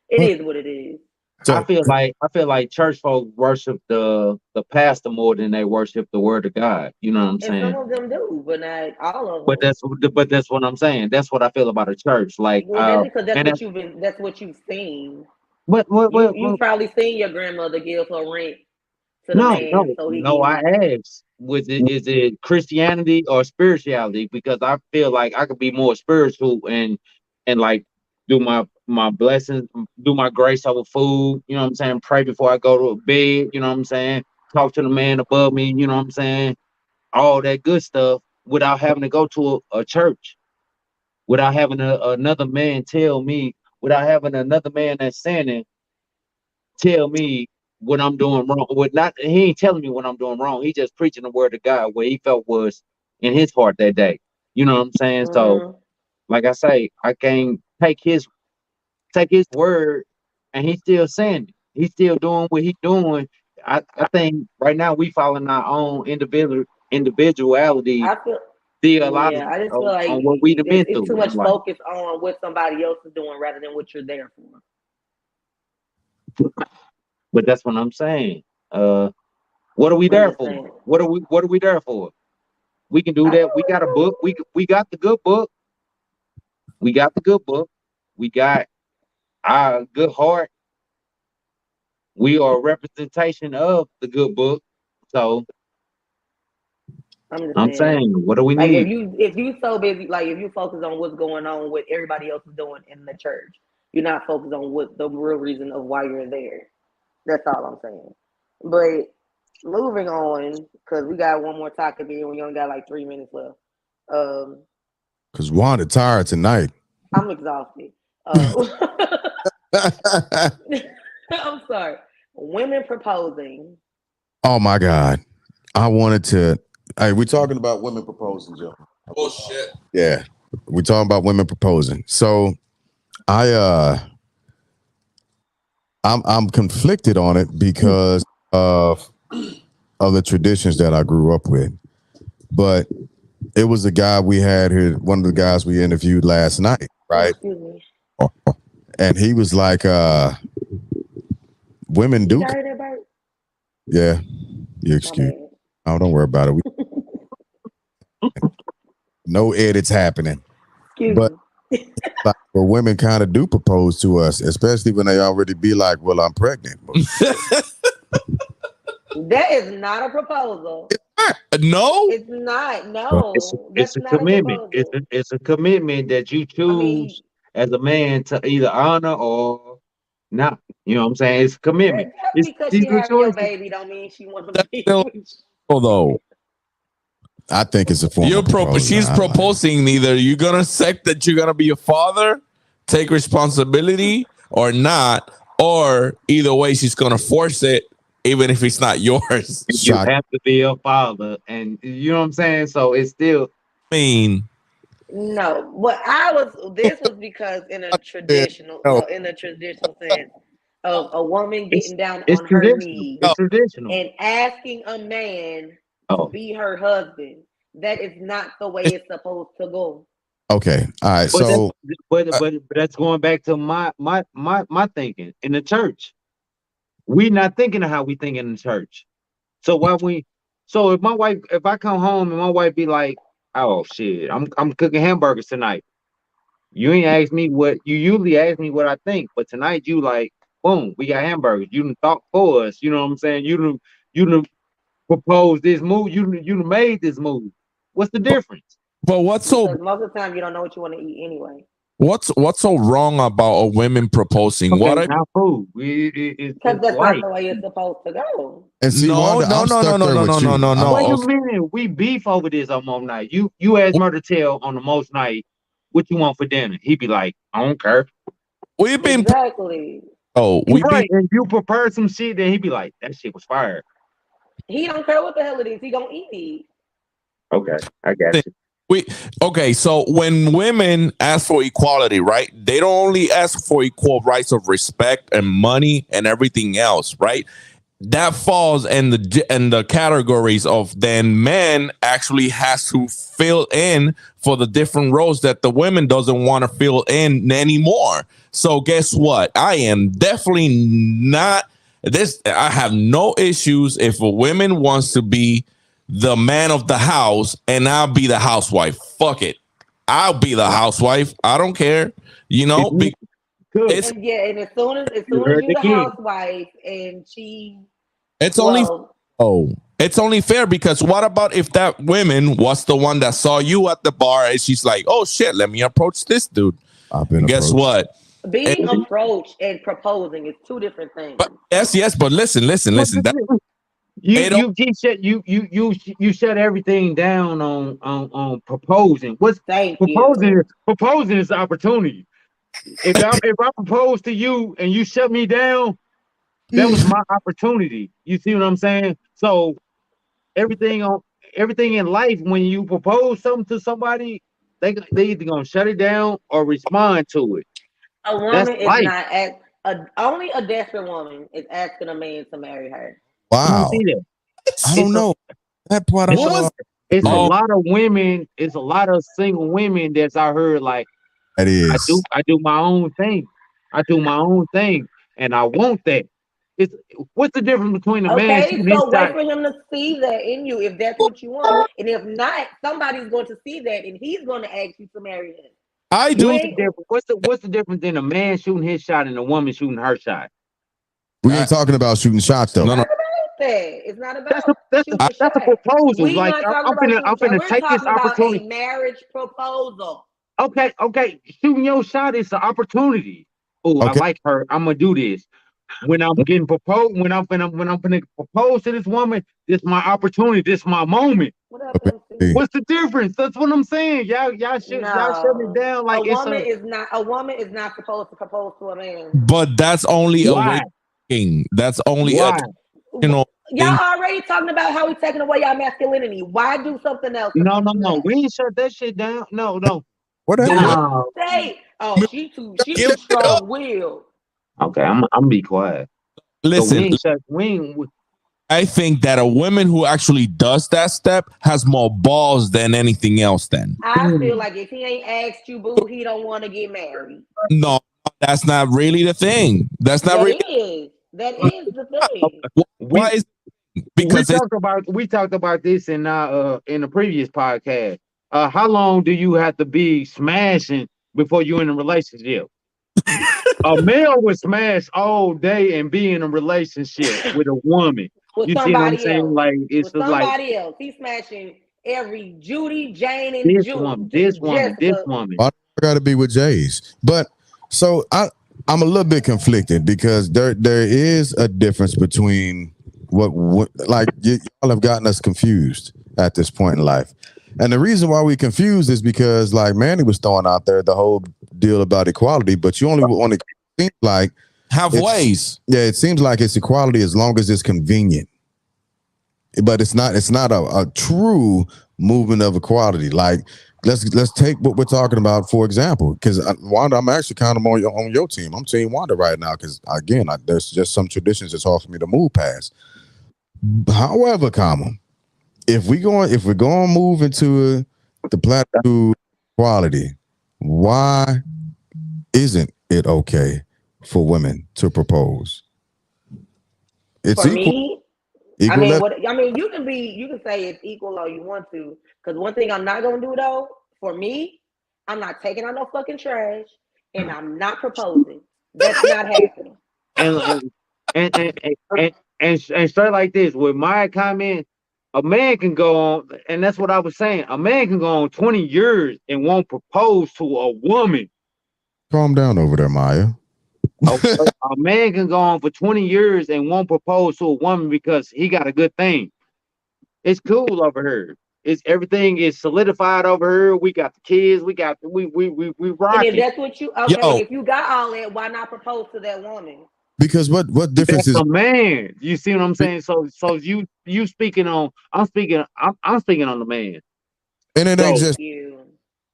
it is what it is. so I feel like church folk worship the pastor more than they worship the word of God. You know what I'm And some saying? of them do, but not all of But them. that's what I'm saying. That's what I feel about a church. Like Well, that's because and that, that's what you've seen. You what probably seen your grandmother give her rent to the no, man no, so he no. I can. asked, is it Christianity or spirituality? Because I feel like I could be more spiritual and like do my blessings, do my grace over food. You know what I'm saying? Pray before I go to bed. You know what I'm saying? Talk to the man above me. You know what I'm saying? All that good stuff without having to go to a church, without having another man tell me, without having another man that's sinning tell me what I'm doing wrong. What not he ain't telling me what I'm doing wrong. He just preaching the word of God where he felt was in his heart that day. You know what I'm saying? So Mm, like I say, I can't take his word and he's still saying it. He's still doing what he's doing. I think right now we following our own individuality I feel. Yeah, theology I just feel like on what we done been it's too through much in life. focus on what somebody else is doing rather than what you're there for. But that's what I'm saying. Uh what are we I'm there just for? saying. What are we there for? We can do I that. We got a book. feel We got the good book. We got the good book. We got our good heart. We are a representation of the good book. So I'm just I'm saying. saying, what do we Like need? if you so busy, like if you focus on what's going on, what everybody else is doing in the church, you're not focused on what the real reason of why you're there. That's all I'm saying. But moving on, because we got one more topic here. We only got like 3 minutes left. Um, because Wanda tired tonight. I'm exhausted. I'm sorry. Women proposing. Oh my God. I wanted to. Hey, we talking about women proposing, Joe. Bullshit. Yeah. We talking about women proposing. So I I'm conflicted on it because of the traditions that I grew up with. But it was a guy we had here, one of the guys we interviewed last night, Oh, right? excuse me. And he was like, women You do. got that bird? Yeah, you My excuse. bad. Oh, don't worry about it. No edits happening. Excuse But me. like, well, women kind of do propose to us, especially when they already be like, "Well, I'm pregnant." That is not a proposal. No, It's not. Well, No, It's that's a not a commitment. proposal. It's a commitment that you I mean, choose as a man to either honor or not. You know what I'm saying? It's a commitment. just It's because these she are having your choices. baby don't mean she want to that's be still with you. though. I think it's a form of proposal. She's proposing. Either you're gonna accept that you're gonna be a father, take responsibility, or not, or either way, she's gonna force it, even if it's not yours. You Shock. have to be a father, and you know what I'm saying. So it's still I mean, No, this was because No, in a traditional sense of a woman it's getting down it's on her traditional. knees It's traditional. and asking a man to Oh, be her husband. That is not the way it's supposed to go. okay. All right. but that's So but that's going back to my thinking in the church. We not thinking of how we think in the church. So why we? So if I come home and my wife be like, "Oh shit, I'm cooking hamburgers tonight." You ain't asked me what you usually ask me what I think, but tonight you like, boom, we got hamburgers. You done thought for us. You know what I'm saying? You done proposed this move. You done made this move. What's the difference? but Because most of the time you don't know what you want to eat anyway. what's so wrong about a women proposing? Okay, What I now food. Because It's that's not light. the way it's supposed to go. and see, no Wanda, no I'm no no stuck no there no no with no you. no I'm Wait no. a okay. minute. We beef over this on most night. You ask Murder Tell on the most night, what you want for dinner? He be like, I don't care. We've been Exactly. Oh, we Right, be and you prepare some shit, then he be like, "That shit was fire." He don't care what the hell it is. He gonna eat it. Okay, I got you. we okay. So when women ask for equality, right? They don't only ask for equal rights of respect and money and everything else, right? That falls in the categories of then men actually has to fill in for the different roles that the women doesn't want to fill in anymore. So guess what? I am definitely not this. I have no issues if a woman wants to be the man of the house and I'll be the housewife. Fuck it. I'll be the housewife. I don't care. You know, Good. it's And yeah, and as soon as You heard you the the king. housewife and she it's only well, it's only fair because what about if that woman was the one that saw you at the bar and she's like, oh shit, let me approach this dude. I've been Guess approached. what? being It- approached and proposing is two different things. but yes, but listen. That You it don't- you just shut you shut everything down on proposing. What's Thank proposing? you. Proposing is opportunity. If I propose to you and you shut me down, that was my opportunity. You see what I'm saying? So everything on everything in life, when you propose something to somebody, they either gonna shut it down or respond to it. A That's woman is life. not only a desperate woman is asking a man to marry her. I don't Wow. see that. I don't know. That part I It's What know. was it's a Oh. lot of women. It's a lot of single women that's I heard like That is. I do my own thing. I do my own thing, and I want that. It's what's the difference between a man Okay, shooting his so wait shot? for him to see that in you if that's what you want. And if not, somebody's going to see that and he's going to ask you to marry him. I You do What's the ain't difference? What's the difference in a man shooting his shot and a woman shooting her shot? We ain't talking about shooting shots though. No, no. that. It's not That's about shooting a that's a shot. proposal. We're Like not talking about shooting I'm a shot. finna We're take this talking about a opportunity. marriage proposal. Okay, shooting your shot is an opportunity. Oh, I Okay. like her. I'm gonna do this. When I'm getting proposed, when I'm gonna propose to this woman, this my opportunity. This my moment. What up, Okay. MC? What's the difference? That's what I'm saying. Y'all shut it No. down like it's a A woman is not supposed to propose to a man. But that's only a why? way thing. That's only Why? you know Y'all thing. already talking about how we taking away y'all masculinity. Why do something else to No. do that? We ain't shut that shit down. No. Whatever. No. Say, oh, she too Give it up. strong willed. Okay, I'm be quiet. So Listen, we ain't I think that a woman who actually does that step has more balls than anything else. Then I feel like if he ain't asked you, boo, he don't want to get married. no, that's not really the thing. That's not That really is. That is the thing. why is because it's we talked about this in the previous podcast. How long do you have to be smashing before you in a relationship? A male would smash all day and be in a relationship with a woman. With You see what I'm somebody saying? else. Like it's With just like somebody else. He's smashing every Judy, Jane, and this Jessica. woman. I got to be with Jays, but so I'm a little bit conflicted because there is a difference between what like y'all have gotten us confused at this point in life, and the reason why we confused is because like Manny was throwing out there the whole deal about equality, but you only want to seems like halfways. it seems like it's equality as long as it's convenient, but it's not a true movement of equality. Like let's take what we're talking about for example, because Wanda, I'm actually kind of on your team. I'm team Wanda right now because again, there's just some traditions that's hard for me to move past. However, if we're going to move into the platitude equality, why isn't it okay for women to propose? It's For equal. me, Equal level. you can say it's equal all you want to. Because one thing I'm not gonna do though, for me, I'm not taking out no fucking trash, and I'm not proposing. That's not happening. And and straight like this with my comment, a man can go on, and that's what I was saying. A man can go on 20 years and won't propose to a woman. Calm down over there, Maya. A man can go on for 20 years and won't propose to a woman because he got a good thing. It's cool over here. It's everything is solidified over here. We got the kids. We got we And if rocking. that's what you Yo, if you got all that, why not propose to that woman? Because what difference That's is a man. You see what I'm saying? So you speaking on I'm speaking on the man. and it ain't So just Thank you.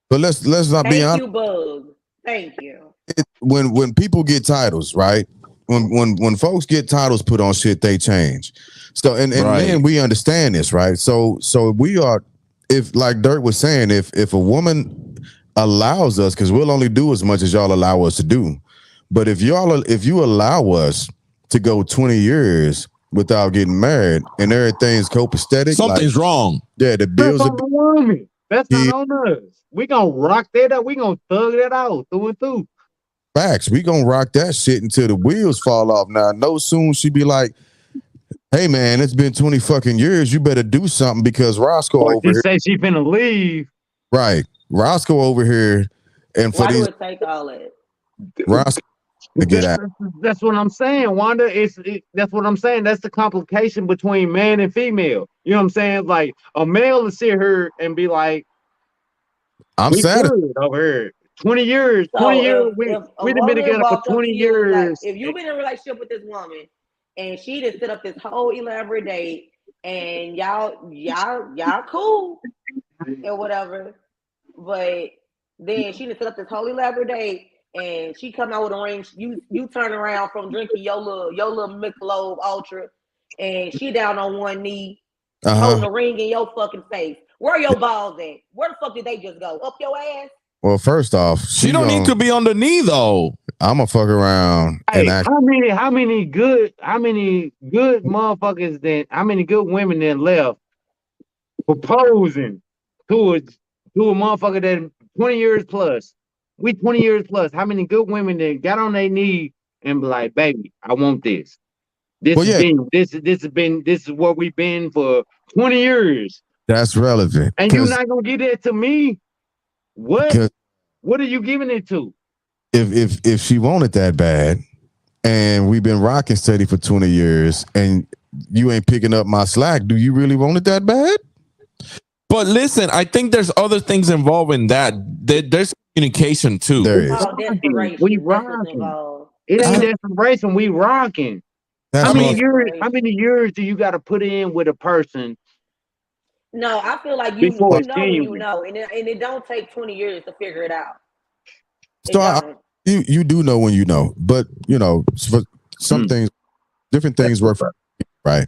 but let's not be Thank honest. you, Bug. Thank you. When people get titles, right? When folks get titles put on shit, they change. So and Right. men, we understand this, right? So we are, if like Dirt was saying, if a woman allows us, because we'll only do as much as y'all allow us to do. But if you allow us to go 20 years without getting married and everything's copacetic, Something's like wrong. yeah, the that's bills are on the woman. That's not being on us. We gonna rock that up. We gonna thug that out through and through. facts. We gonna rock that shit until the wheels fall off. Now, no soon she be like, hey man, it's been 20 fucking years. You better do something because Roscoe Or over she here. say she finna leave. Right. Roscoe over here. And for Why do these it take all that? Roscoe to get out. That's what I'm saying, Wanda. That's what I'm saying. That's the complication between man and female. You know what I'm saying? Like a male to sit here and be like, I'm we sad. good over here. 20 years, 20 So years. if a We done been woman together for walked up 20 to you and like, years. if you've been in a relationship with this woman and she just set up this whole elaborate date and y'all cool or whatever, but then she just set up this whole elaborate date and she come out with a ring, you turn around from drinking your little Michelob Ultra and she down on one knee holding Uh-huh. a ring in your fucking face. Where are your balls at? Where the fuck did they just go? Up your ass? Well, first off, She don't need to be on the knee though. I'm gonna fuck around Hey, and act. how many good motherfuckers how many good women that left proposing to a motherfucker that 20 years plus. We 20 years plus. How many good women that got on their knee and be like, baby, I want this. Well, yeah, This is what we've been for 20 years. that's relevant. And you're not gonna give that to me? What? Because What are you giving it to? if she wanted that bad and we've been rocking steady for 20 years and you ain't picking up my slack, do you really want it that bad? But listen, I think there's other things involved in that. There's communication too. There is. Oh, desperation. We That's what's rocking. involved. It ain't I- desperation. We rocking. That's How many what years? How many years do you got to put in with a person No, I feel like before you it's know when you genuine? know, and it don't take 20 years to figure it out. It so don't. you do know when you know, but you know, for some Mm. things, different things work for right.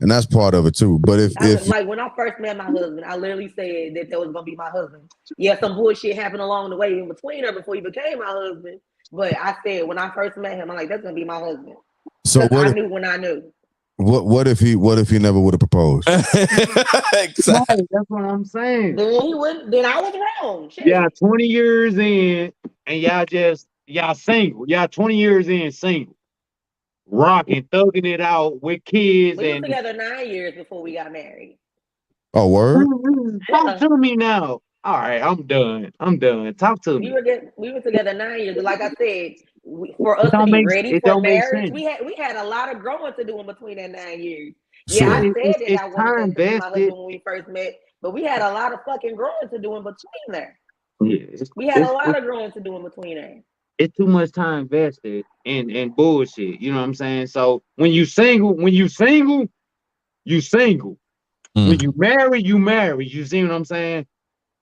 And that's part of it too. But if Like when I first met my husband, I literally said that was gonna be my husband. Yeah, some bullshit happened along the way in between her before he became my husband. But I said when I first met him, I'm like, that's gonna be my husband. so Because what I if knew when I knew. what if he never would have proposed? Exactly. Right, that's what I'm saying. Then he wouldn't. Then I was wrong. Shit. Yeah, 20 years in, and y'all single. Y'all 20 years in single, rocking, thugging it out with kids, We were and together 9 years before we got married. Oh, word? talk to me now. All right, I'm done. Talk to me. We were together 9 years. But like I said, for us to be ready It for don't make marriage, sense. we had a lot of growing to do in between that 9 years. Sure. Yeah, I said that It's I wanted time that to be my vested. husband when we first met, but we had a lot of fucking growing to do in between there. Yeah, We had a lot of growing to do in between there. it's too much time vested in bullshit. You know what I'm saying? So when you single, you single. When Mm. you marry, you marry. You see what I'm saying?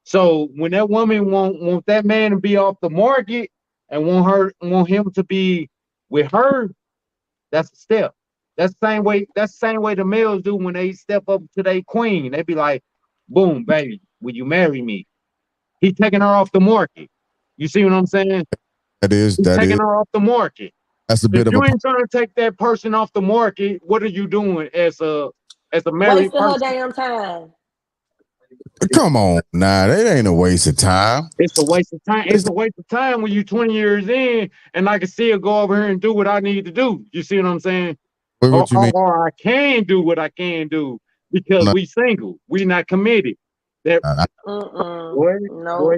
So when that woman want that man to be off the market and want him to be with her, that's a step. That's the same way the males do when they step up to their queen. They be like, boom, baby, will you marry me? He taking her off the market. You see what I'm saying? That is He's taking her off the market. that's a If bit of you a ain't trying to take that person off the market, what are you doing as a married Wasting her person? damn time. come on. Nah, that ain't a waste of time. It's a waste of time. It's a waste of time when you 20 years in and I can still go over here and do what I need to do. You see what I'm saying? What you mean? Or I can do what I can do because No, we single. We not committed. That boy, No. boy.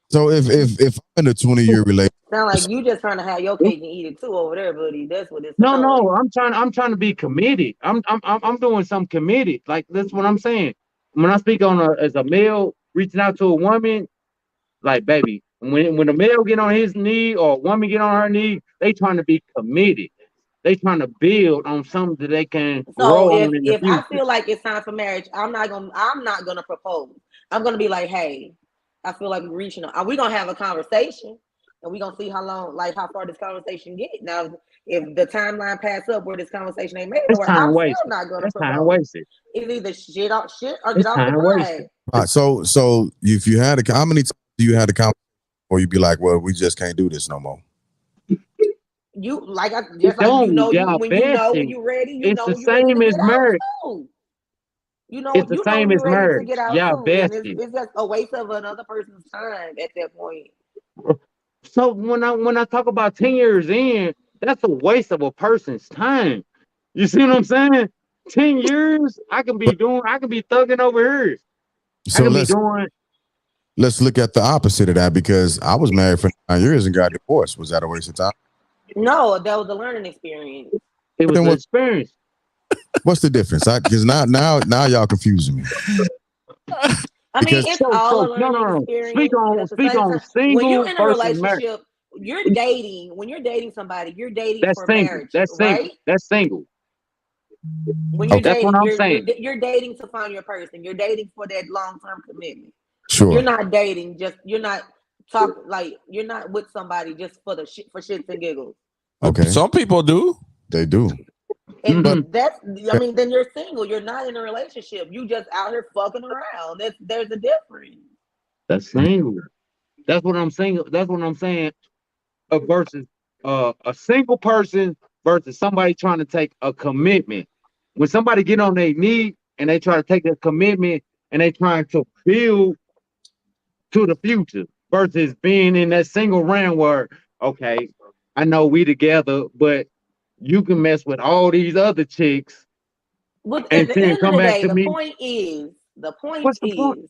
So if I'm in a 20-year relationship, Sound like you just trying to have your cake and eat it too over there, buddy. That's what it's No, about. no, I'm trying to be committed. I'm doing something committed. Like that's what I'm saying. When I speak as a male reaching out to a woman, like baby, when a male get on his knee or a woman get on her knee, they trying to be committed. They trying to build on something that they can So grow on in the if I future. feel like it's time for marriage, I'm not gonna propose. I'm gonna be like, hey, I feel like we're reaching. We're gonna have a conversation, and we're gonna see how long, like how far this conversation get. Now, if the timeline pass up where this conversation ain't made It's nowhere, I'm time still wasted. not gonna It's time propose. wasted. It's either shit or get It's off the time wasted. pot. All right, so if you had how many times do you had a conversation or you be like, well, we just can't do this no more? You like I It just like don't. you Y'all when besties. you ready, It's the you ready to same as get out marriage. too. It's the same You're as ready to marriage. get out Y'all too, and besties. it's just a waste of another person's time at that point. So when I talk about 10 years in, that's a waste of a person's time. You see what I'm saying? 10 years, I can be thugging over here. I So can be doing. let's look at the opposite of that because I was married for 9 years and got divorced. Was that a waste of time? No, that was a learning experience. It was Then an experience. what's the difference? Because now y'all confusing me. I mean, Because it's all a No, learning no. Speak experience, but on at the speak same on time, when you're single in a versus married. relationship, you're dating. When you're dating somebody, you're dating That's for single. marriage, That's single. right? That's single. When you're okay, That's what dating, I'm saying. you're dating to find your person. You're dating for that long term commitment. You're sure, not dating just. You're not talking like you're not with somebody just for the shit for shits and giggles. okay, Some people do. they do. And But that's, I mean, then you're single. You're not in a relationship. You just out here fucking around. There's a difference. That's single. That's what I'm saying. That's what I'm saying. Versus a single person versus somebody trying to take a commitment. When somebody get on their knee and they try to take a commitment and they trying to build to the future versus being in that single round where, okay, I know we together, but you can mess with all these other chicks But at and the then end of come the back day, to me. the point What's the point? is,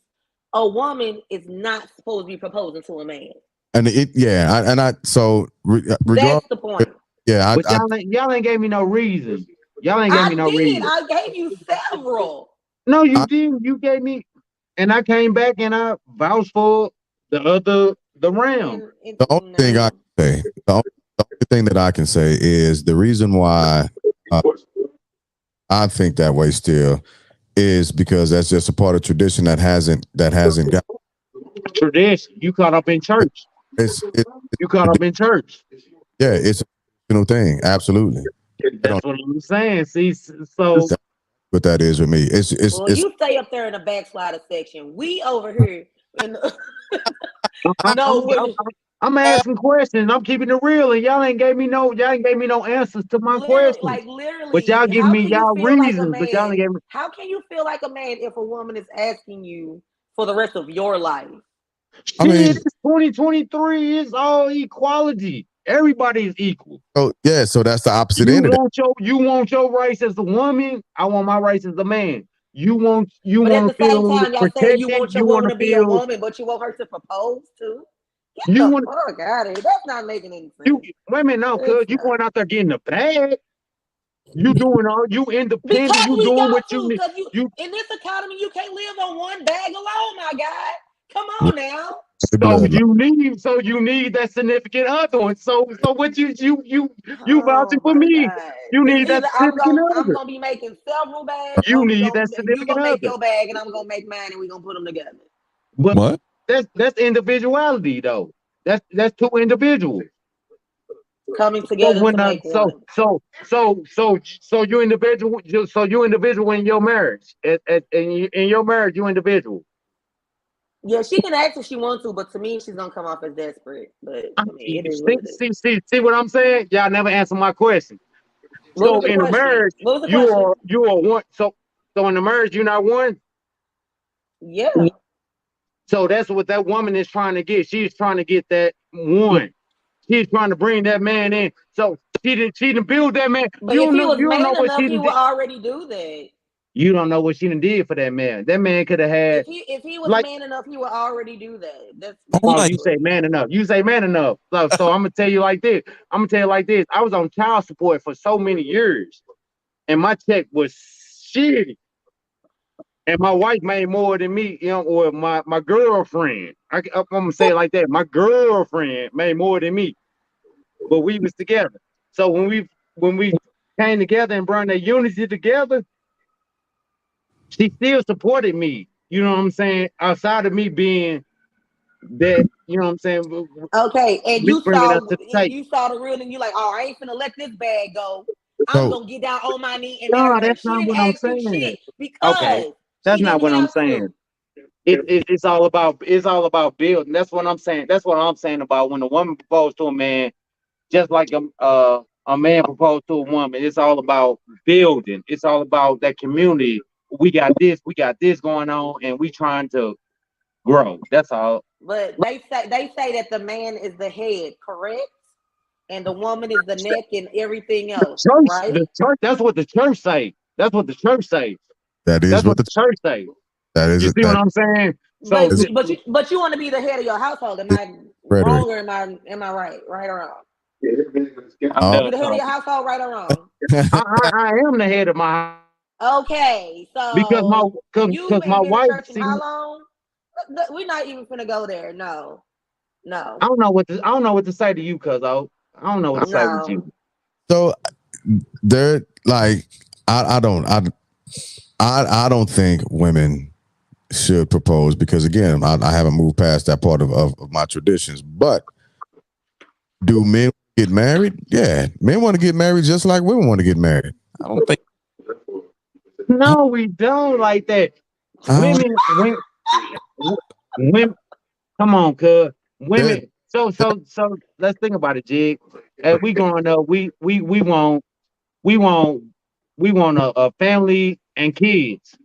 a woman is not supposed to be proposing to a man. and so regard That's the point. yeah, But y'all ain't gave me no reason. Y'all ain't gave me I no did. reason. I gave you several. No, you I didn't. You gave me, and I came back and I vouched for the round. And the only thing I no. can say, the only thing that I can say is the reason why uh, I think that way still is because that's just a part of tradition that hasn't got Tradition. You caught up in church. it's it, You caught up in church. yeah, it's a traditional thing. Absolutely. I That's don't what I'm saying. See, so that's what that is with me. Well, It's you stay up there in the backslider section. We over here in the I'm, no. What I'm asking questions. I'm keeping it real, and y'all ain't gave me no answers to my questions. But y'all literally, give how me can you y'all feel like a reasons. But y'all ain't man? gave me. How can you feel like a man if a woman is asking you for the rest of your life? I mean, Shit, it's 2023. It's all equality. Everybody is equal. so yeah, so that's the opposite end of that. You want your rights as a woman. I want my rights as a man. You But at want the to same feel time, y'all saying you protected. want your You want woman to to be a feel woman, but you want her to propose too. Get you the want fuck out of here. That's not making any you sense. women no, cuz It's you not. going out there getting the bag. You doing all you independent. Because You we doing got what you to, need. because you You in this economy, you can't live on one bag alone, my guy. Come on now. The bloodline. so you need that significant other. And so what you vouching Oh for my me? God. You It's need that either significant I'm other. gonna be making several bags, You or need that you significant gonna make other. your bag and I'm gonna make mine and we gonna put them together. But What? that's individuality though. That's two individuals. Coming So together to when make one. you individual in your marriage. In your marriage, you individual. Yeah, she can ask if she wants to, but to me, she's gonna come off as desperate. But I mean, it is what it is. See what I'm saying? Y'all never answer my question. What was So the in the question? marriage, What was the question? you are one. So in the marriage, you're not one. Yeah. So that's what that woman is trying to get. She's trying to get that one. She's trying to bring that man in. So she didn't build that man. But if he was You don't know man what enough, she he done would did. already do that. You don't know what she done did for that man. That man could have had If he was like. man enough, he would already do that. Oh That's Oh, my! you say simple. man enough. You say man enough. So I'm gonna tell you like this. I'm gonna tell you like this. I was on child support for so many years, and my check was shitty. And my wife made more than me, or my girlfriend. I'm gonna say it like that. My girlfriend made more than me, but we was together. So when we came together and brought that unity together, she still supported me. You know what I'm saying? Outside of me being that, you know what I'm saying? Okay, and Me bringing us to the table. you saw the real, and you like, oh, I ain't finna let this bag go. I'm So gonna get down on my knee and marry No, her. that's She not didn't what I'm ask you saying. shit Okay, because that's she not didn't what I'm have saying. to. It's all about building. That's what I'm saying. That's what I'm saying about when a woman proposed to a man, just like a man proposed to a woman. It's all about building. It's all about that community. We got this going on, and we trying to grow. That's all. But they say that the man is the head, correct? And the woman is the neck and everything else, right? The church. That's what the church say. That's what the church say. that is That's what what the the church say. that is You it. see what That I'm saying? So But is but you but you want to be the head of your household. Am is I rhetoric. wrong or am I right? Right or wrong? I'm Uh, You done the head of your talking. household, right or wrong? I am the head of my Okay, because so you my ain't been to wife church in see. how long? We're not even gonna go there. No, no, I don't know what to say to you, cuz I don't know what to say with no. you. so they're like, I don't think women should propose because again, I haven't moved past that part of my traditions. But do men get married? Yeah, men want to get married just like women want to get married. I don't think. No, we don't like that. Uh, Women, come on, cuz that, women. So let's think about it, Jig. As we growing up, we want a family and kids.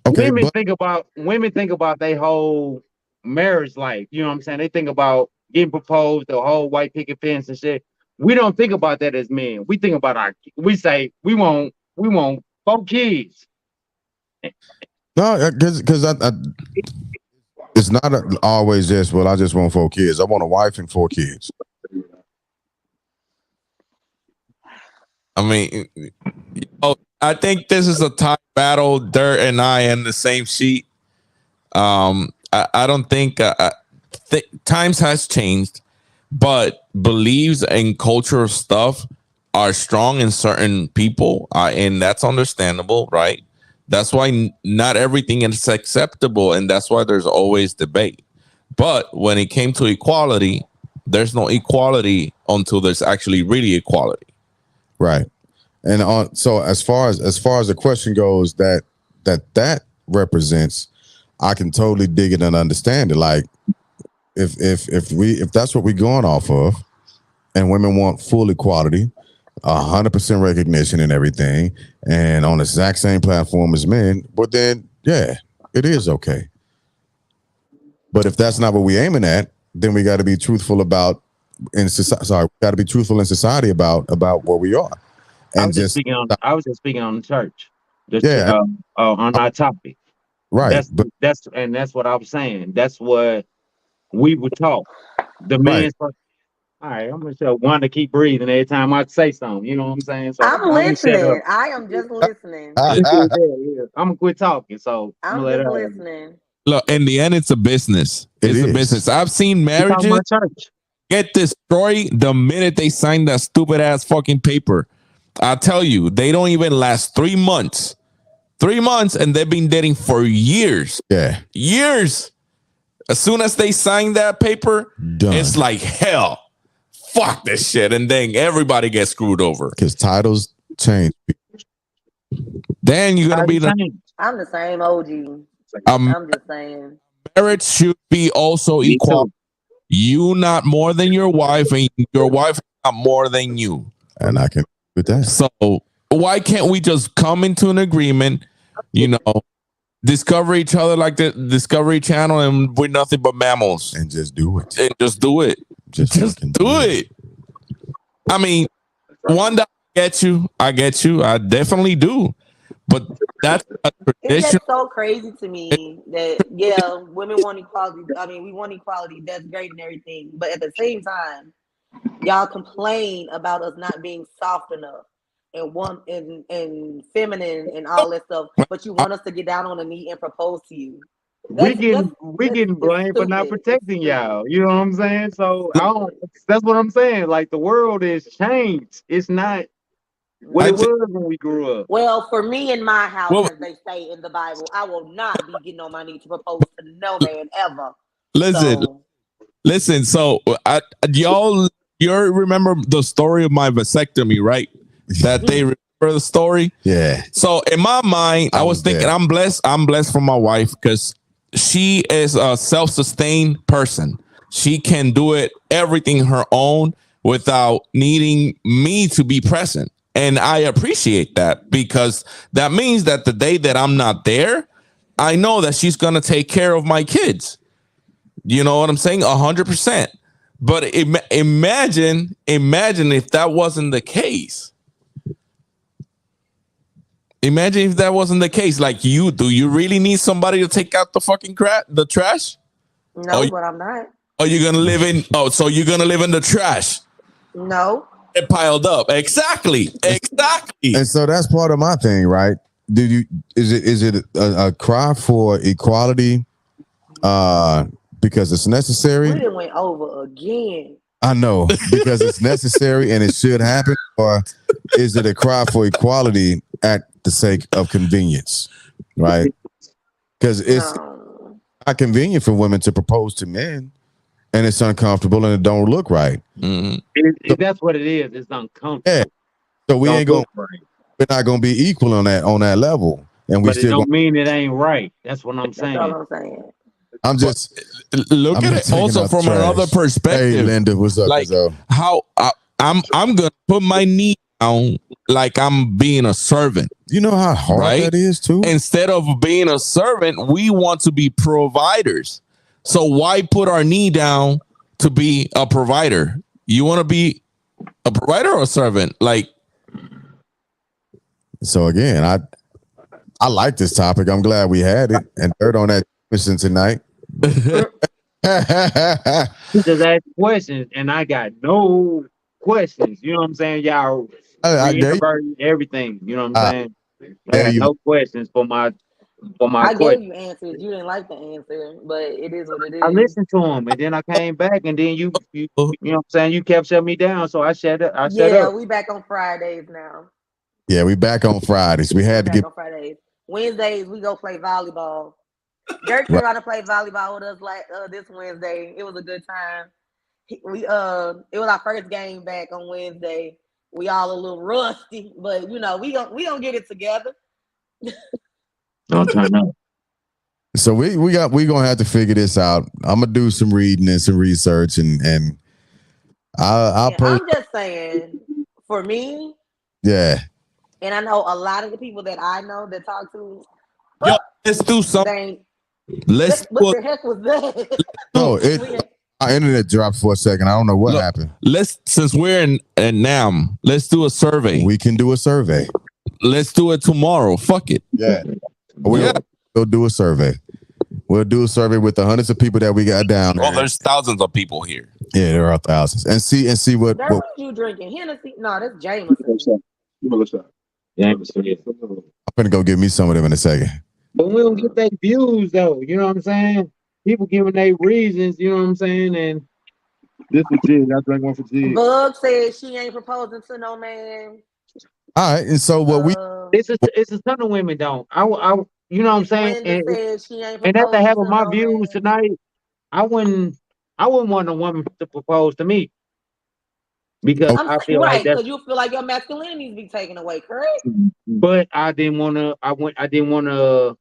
okay, but Women think about their whole marriage life. You know what I'm saying? They think about getting proposed, the whole white picket fence and shit. We don't think about that as men. We think about we say we want 4 kids. no, because it's not always just well. I just want 4 kids. I want a wife and 4 kids. I mean, oh, I think this is a time battle. Dirt and I in the same sheet. I don't think times has changed, but beliefs and cultural stuff are strong in certain people, and that's understandable, right? That's why not everything is acceptable, and that's why there's always debate. But when it came to equality, there's no equality until there's actually really equality. Right. And so as far as the question goes, that represents, I can totally dig it and understand it. Like if that's what we're going off of, and women want full equality, 100% recognition and everything, and on the exact same platform as men, but then yeah, it is okay. But if that's not what we're aiming at, then we got to be truthful about in society. Sorry, we got to be truthful in society about where we are, and just I was just speaking on the church. yeah, On our topic. right, but That's what I was saying. That's what we were taught. The right. man's all right, I'm gonna just want to keep breathing every time I say something. You know what I'm saying? So I'm I'm gonna shut up. listening. I am just listening. Yeah. Yeah. I'm gonna quit talking. So I'm gonna I'm let just her. listening. Look, in the end, it's a business. It It's a is. business. I've seen We talking marriages about church. get destroyed the minute they sign that stupid ass fucking paper. I tell you, they don't even last 3 months. 3 months, and they've been dating for years. Yeah, Years. As soon as they sign that paper, done. it's like hell. Fuck this shit. And then everybody gets screwed over. Because titles change. Then you're gonna How be you the change? I'm the same OG. um, I'm just saying. marriage should be also Me equal. too. You not more than your wife, and your wife not more than you. And I can with that. So why can't we just come into an agreement? You know, discover each other like the Discovery Channel, and we're nothing but mammals, And just do it. and just do it. Just fucking Do it. I mean, one day I get you. I definitely do. But that's a It's tradition. just so crazy to me that yeah, women want equality. I mean, we want equality. That's great and everything. But at the same time, y'all complain about us not being soft enough and feminine and all that stuff. But you want us to get down on the knee and propose to you. we That's getting we that's getting it's blamed for not stupid. It's protecting stupid. y'all. You know what I'm saying? So I don't. That's what I'm saying. Like the world is changed. It's not what I it think. was when we grew up. Well, for me in my house, Well, as they say in the Bible, I will not be getting on my knees to propose to no man ever. listen, So listen. So, y'all, you remember the story of my vasectomy, right? That they remember the story. Yeah. So in my mind, I was thinking, there. I'm blessed. I'm blessed for my wife because she is a self-sustained person. She can do it everything her own without needing me to be present. And I appreciate that because that means that the day that I'm not there, I know that she's going to take care of my kids. You know what I'm saying? 100%. But imagine if that wasn't the case. Imagine if that wasn't the case. Like, do you really need somebody to take out the fucking the trash? no, Oh, but I'm not. are you gonna live in? Oh, so you're gonna live in the trash? No. It piled up. Exactly. And so that's part of my thing, right? Is it a cry for equality because it's We necessary? done went over again. I know, because it's necessary and it should happen, or is it a cry for equality at the sake of convenience, right? Because it's No. not convenient for women to propose to men, and it's uncomfortable and it don't look right. Mm-hmm. That's what it is. It's uncomfortable. Yeah. So we Don't ain't gonna, look right. we're not gonna be equal on that level, and we But it still. don't mean it ain't right. That's what I'm That's saying. all I'm saying. I'm just Look I'm at just it taking also out from trash. another perspective. Hey, Linda, what's up? Like Cazzo? how I'm gonna put my knee down like I'm being a servant. You know how hard Right? that is too. Instead of being a servant, we want to be providers. So why put our knee down to be a provider? You want to be a provider or a servant? Like, So again, I like this topic. I'm glad we had it and third on that question tonight. He just asked questions, and I got no questions. You know what I'm saying? Y'all reiterating everything. You know what I'm saying? I there got you no questions for my I gave question. you answers. You didn't like the answer, but it is what it I is. listened to him, and then I came back, and then you know what I'm saying? You kept shutting me down, so I shut up. I shut Yeah, up. we back on Fridays now. Yeah, we back on Fridays. We We're had to back get on Fridays. Wednesdays we go play volleyball. Dirk came out to play volleyball with us like this Wednesday. It was a good time. We it was our first game back on Wednesday. We all a little rusty, but you know we gonna get it together. Don't turn up. so we gonna have to figure this out. I'm gonna do some reading and some research and I'll And post. I'm just saying, for me, Yeah. and I know a lot of the people that I know that talk to, yo, let's do something. Let's what the heck was that? No, our internet dropped for a second. I don't know what happened. Since we're in NAM, let's do a survey. We can do a survey. Let's do it tomorrow. Fuck it. Yeah. We'll do a survey. We'll do a survey with the hundreds of people that we got down there. Oh, there's thousands of people here. Yeah, there are thousands. And see what What you drinking? Hennessy? No, that's Jameson. Jameson. I'm gonna go get me some of them in a second. But we don't get their views though. You know what I'm saying? People giving their reasons. You know what I'm saying? And this for Jig. I drank one for Jig. Bug said she ain't proposing to no man. All right, and so what it's a ton of women don't. You know what I'm saying? Linda said she ain't And after proposing having to my no views man. tonight, I wouldn't want a woman to propose to me because I feel like that's because you feel like your masculinity needs to be taken away, correct? But I didn't want to. I didn't want to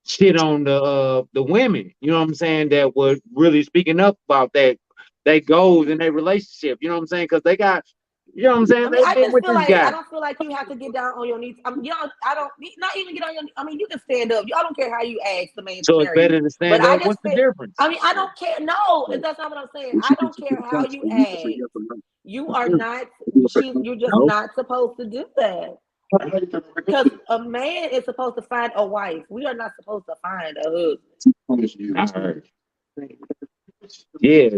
shit on the women. You know what I'm saying? That were really speaking up about that. They goals in their relationship. You know what I'm saying? Because they got. You know what I'm saying? I mean, I They've been just with feel this like guy. I don't feel like you have to get down on your knees. I don't not even get on your. I mean, you can stand up. I don't care how you ask the man. So it's better to stand but up. I What's the difference? I mean, I don't care. No, that's not what I'm saying. I don't care how you act. You are not. You're just not supposed to do that. Because a man is supposed to find a wife. We are not supposed to find a husband. I heard. Yeah,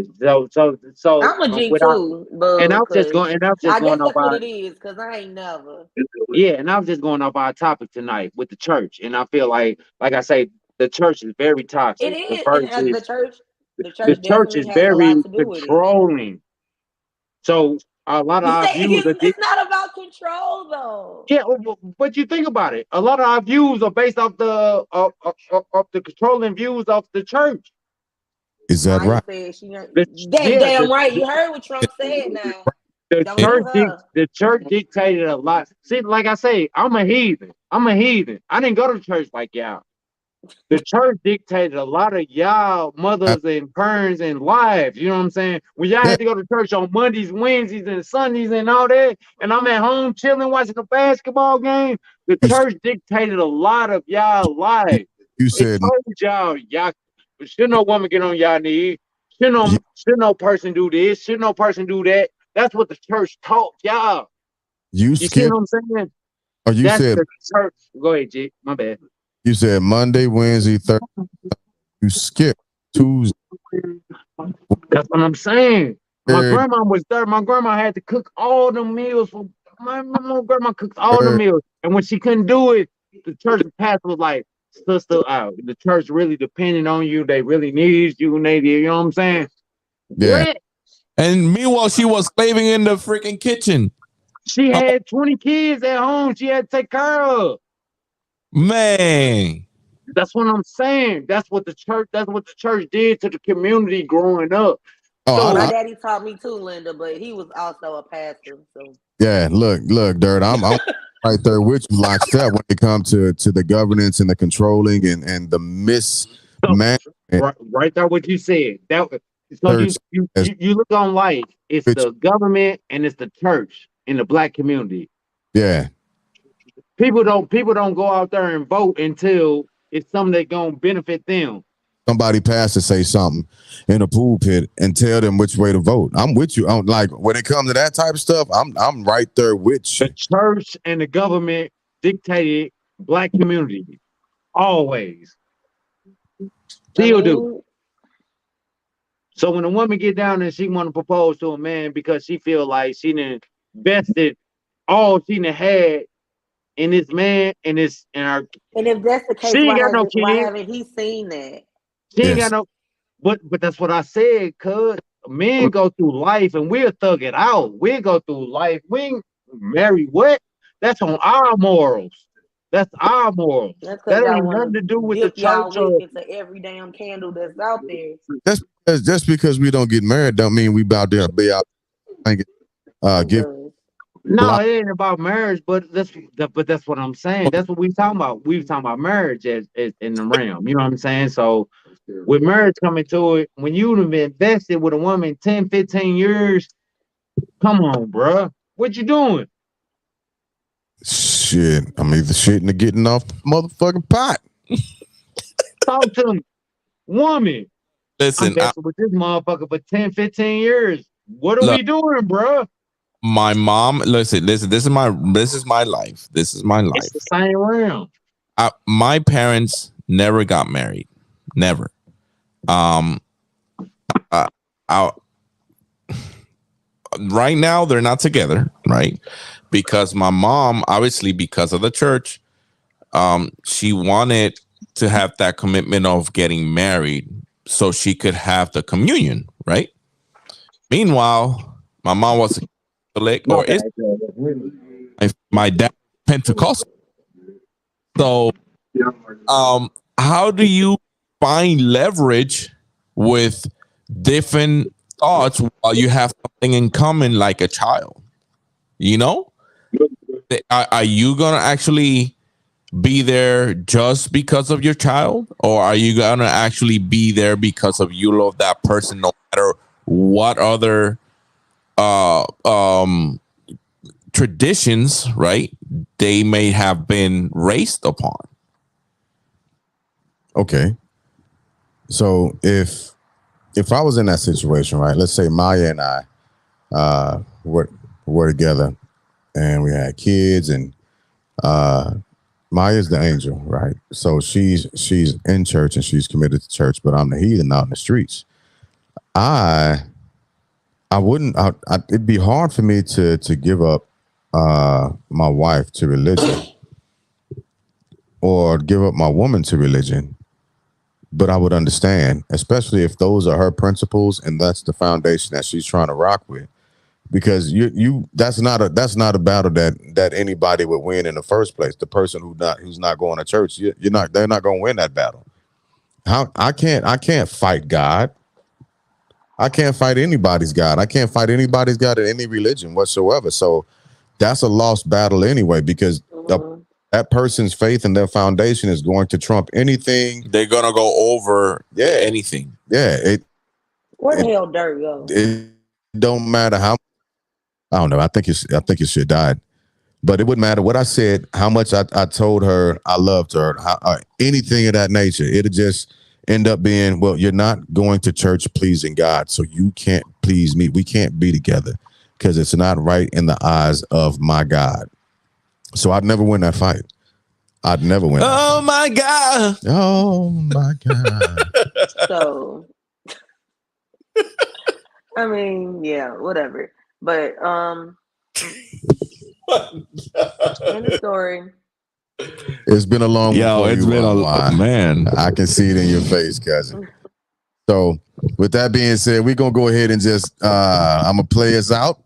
so I'm a G too, but and I'm just going I guess off that's what our it is. Because I ain't never. yeah, and I'm just going off our topic tonight with the church, and I feel like I say, the church is very It toxic. is, and the The church church definitely is has a very lot to do with it. controlling. So a lot of You our say views are it's not about control though. yeah, but you think about it. A lot of our views are based off of the controlling views of the church. Is that Maya right? said she ain't. The, That's yeah, damn right. You heard what Trump said now. Don't It- do her. the church dictated a lot. See, like I say, I'm a heathen. I'm a heathen. I didn't go to church like y'all. The church dictated a lot of y'all I- mothers and parents and wives. You know what I'm saying? When y'all yeah, had to go to church on Mondays, Wednesdays, and Sundays and all that, and I'm at home chilling watching the basketball game, the you, church dictated a lot of y'all lives. you It said told y'all should no woman get on y'all knees, you, should no person do this, should no person do that. That's what the church taught y'all. you You see skipped, what I'm saying? or you That's said the church. Go ahead, G. My bad. Monday, Wednesday, Thursday. You skipped Tuesday. That's what I'm saying. My Third, grandma was there. My grandma had to cook all the meals for my grandma cooked all the third, meals. And when she couldn't do it, the church pastor was like, sister, the church really depending on you. They really need you. And you know what I'm saying? yeah. What? And meanwhile, she was slaving in the freaking kitchen. She had 20 kids at home. She had to take care of. Man. That's what I'm saying. That's what the church did to the community growing up. Oh, So My daddy taught me too, Linda, but he was also a pastor. So yeah. Look, Dirt. I'm right there with you, lockstep when it comes to the governance and the controlling and the So mismanagement. right there, what you said. So Church as you look on life. It's which, the government and it's the church in the black community. yeah. People don't go out there and vote until it's something that's gonna benefit them. Somebody pass to say something in a pulpit and tell them which way to vote. I'm with you. I'm like when it comes to that type of stuff, I'm right there with The you. church and the government dictated black community always. I Still do. mean, So when a woman get down and she want to propose to a man because she feel like she done invested all she done had in this man and this and her, and if that's the she case, ain't got no why kids. haven't he seen that? She ain't got Yes. no. But that's what I said. Cause men go through life and we'll thug it out. We'll go through life. We ain't marry what? That's on our morals. That's our morals. That's because That y'all ain't want nothing to do to with the dip y'all church wick or into every damn candle that's out there. Just because we don't get married don't mean we about there be out thinking It give does. no, blind. it ain't about marriage, but that's what I'm saying. That's what we talking about. We talking about marriage as in the realm. You know what I'm saying? So with marriage coming to it, when you've been invested with a woman 10, 15 years, come on, bruh. What you doing? Shit. I'm either shitting or getting off the motherfucking pot. Talk to me. Woman, I'm Listen, invested with this motherfucker for 10, 15 years. What are look, we doing, bruh? my mom, listen, this is my life. This is my It's the life. same realm. My parents never got married. Never. Um uh, I, right now they're not together, right? Because my mom, obviously because of the church, she wanted to have that commitment of getting married so she could have the communion, right? Meanwhile, my mom was a Catholic, My or is bad, my dad Pentecostal. So, how do you find leverage with different thoughts while you have something in common like a child? You know, are you gonna actually be there just because of your child, or are you gonna actually be there because of you love that person, no matter what other uh um traditions, right, they may have been raised upon? Okay. So if I was in that situation, right? Let's say Maya and I were together and we had kids and Maya's the angel, right? So she's in church and she's committed to church, but I'm the heathen out in the streets. I wouldn't. It'd be hard for me to give up my wife to religion or give up my woman to religion but I would understand, especially if those are her principles and that's the foundation that she's trying to rock with. Because that's not a battle that anybody would win in the first place. The person who's not going to church, they're not going to win that battle. How I can't fight God. I can't fight anybody's God. I can't fight anybody's God in any religion whatsoever. So that's a lost battle anyway, because that person's faith and their foundation is going to trump anything. They're gonna go over anything. Yeah. Where the hell Dirt go? It don't matter how. I don't know. I think his shit died. But it wouldn't matter what I said, how much I told her I loved her, anything of that nature. It'd just end up being, well, you're not going to church pleasing God, so you can't please me. We can't be together because it's not right in the eyes of my God. So I'd never win that fight. I'd never win. Oh my God. Oh my God. So, I mean, yeah, whatever. But end of story. It's been a long one. Yo, it's been a man. I can see it in your face, cousin. So with that being said, we're gonna go ahead and just I'm gonna play us out.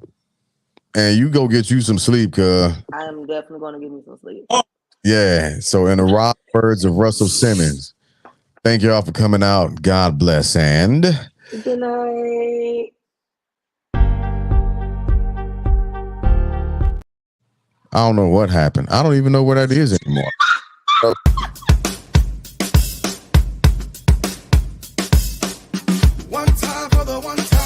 And you go get you some sleep, cuz. I'm definitely gonna give me some sleep. Yeah. So in the words of Russell Simmons, thank y'all for coming out. God bless and Good night. I don't know what happened. I don't even know where that is anymore. One time for the one time.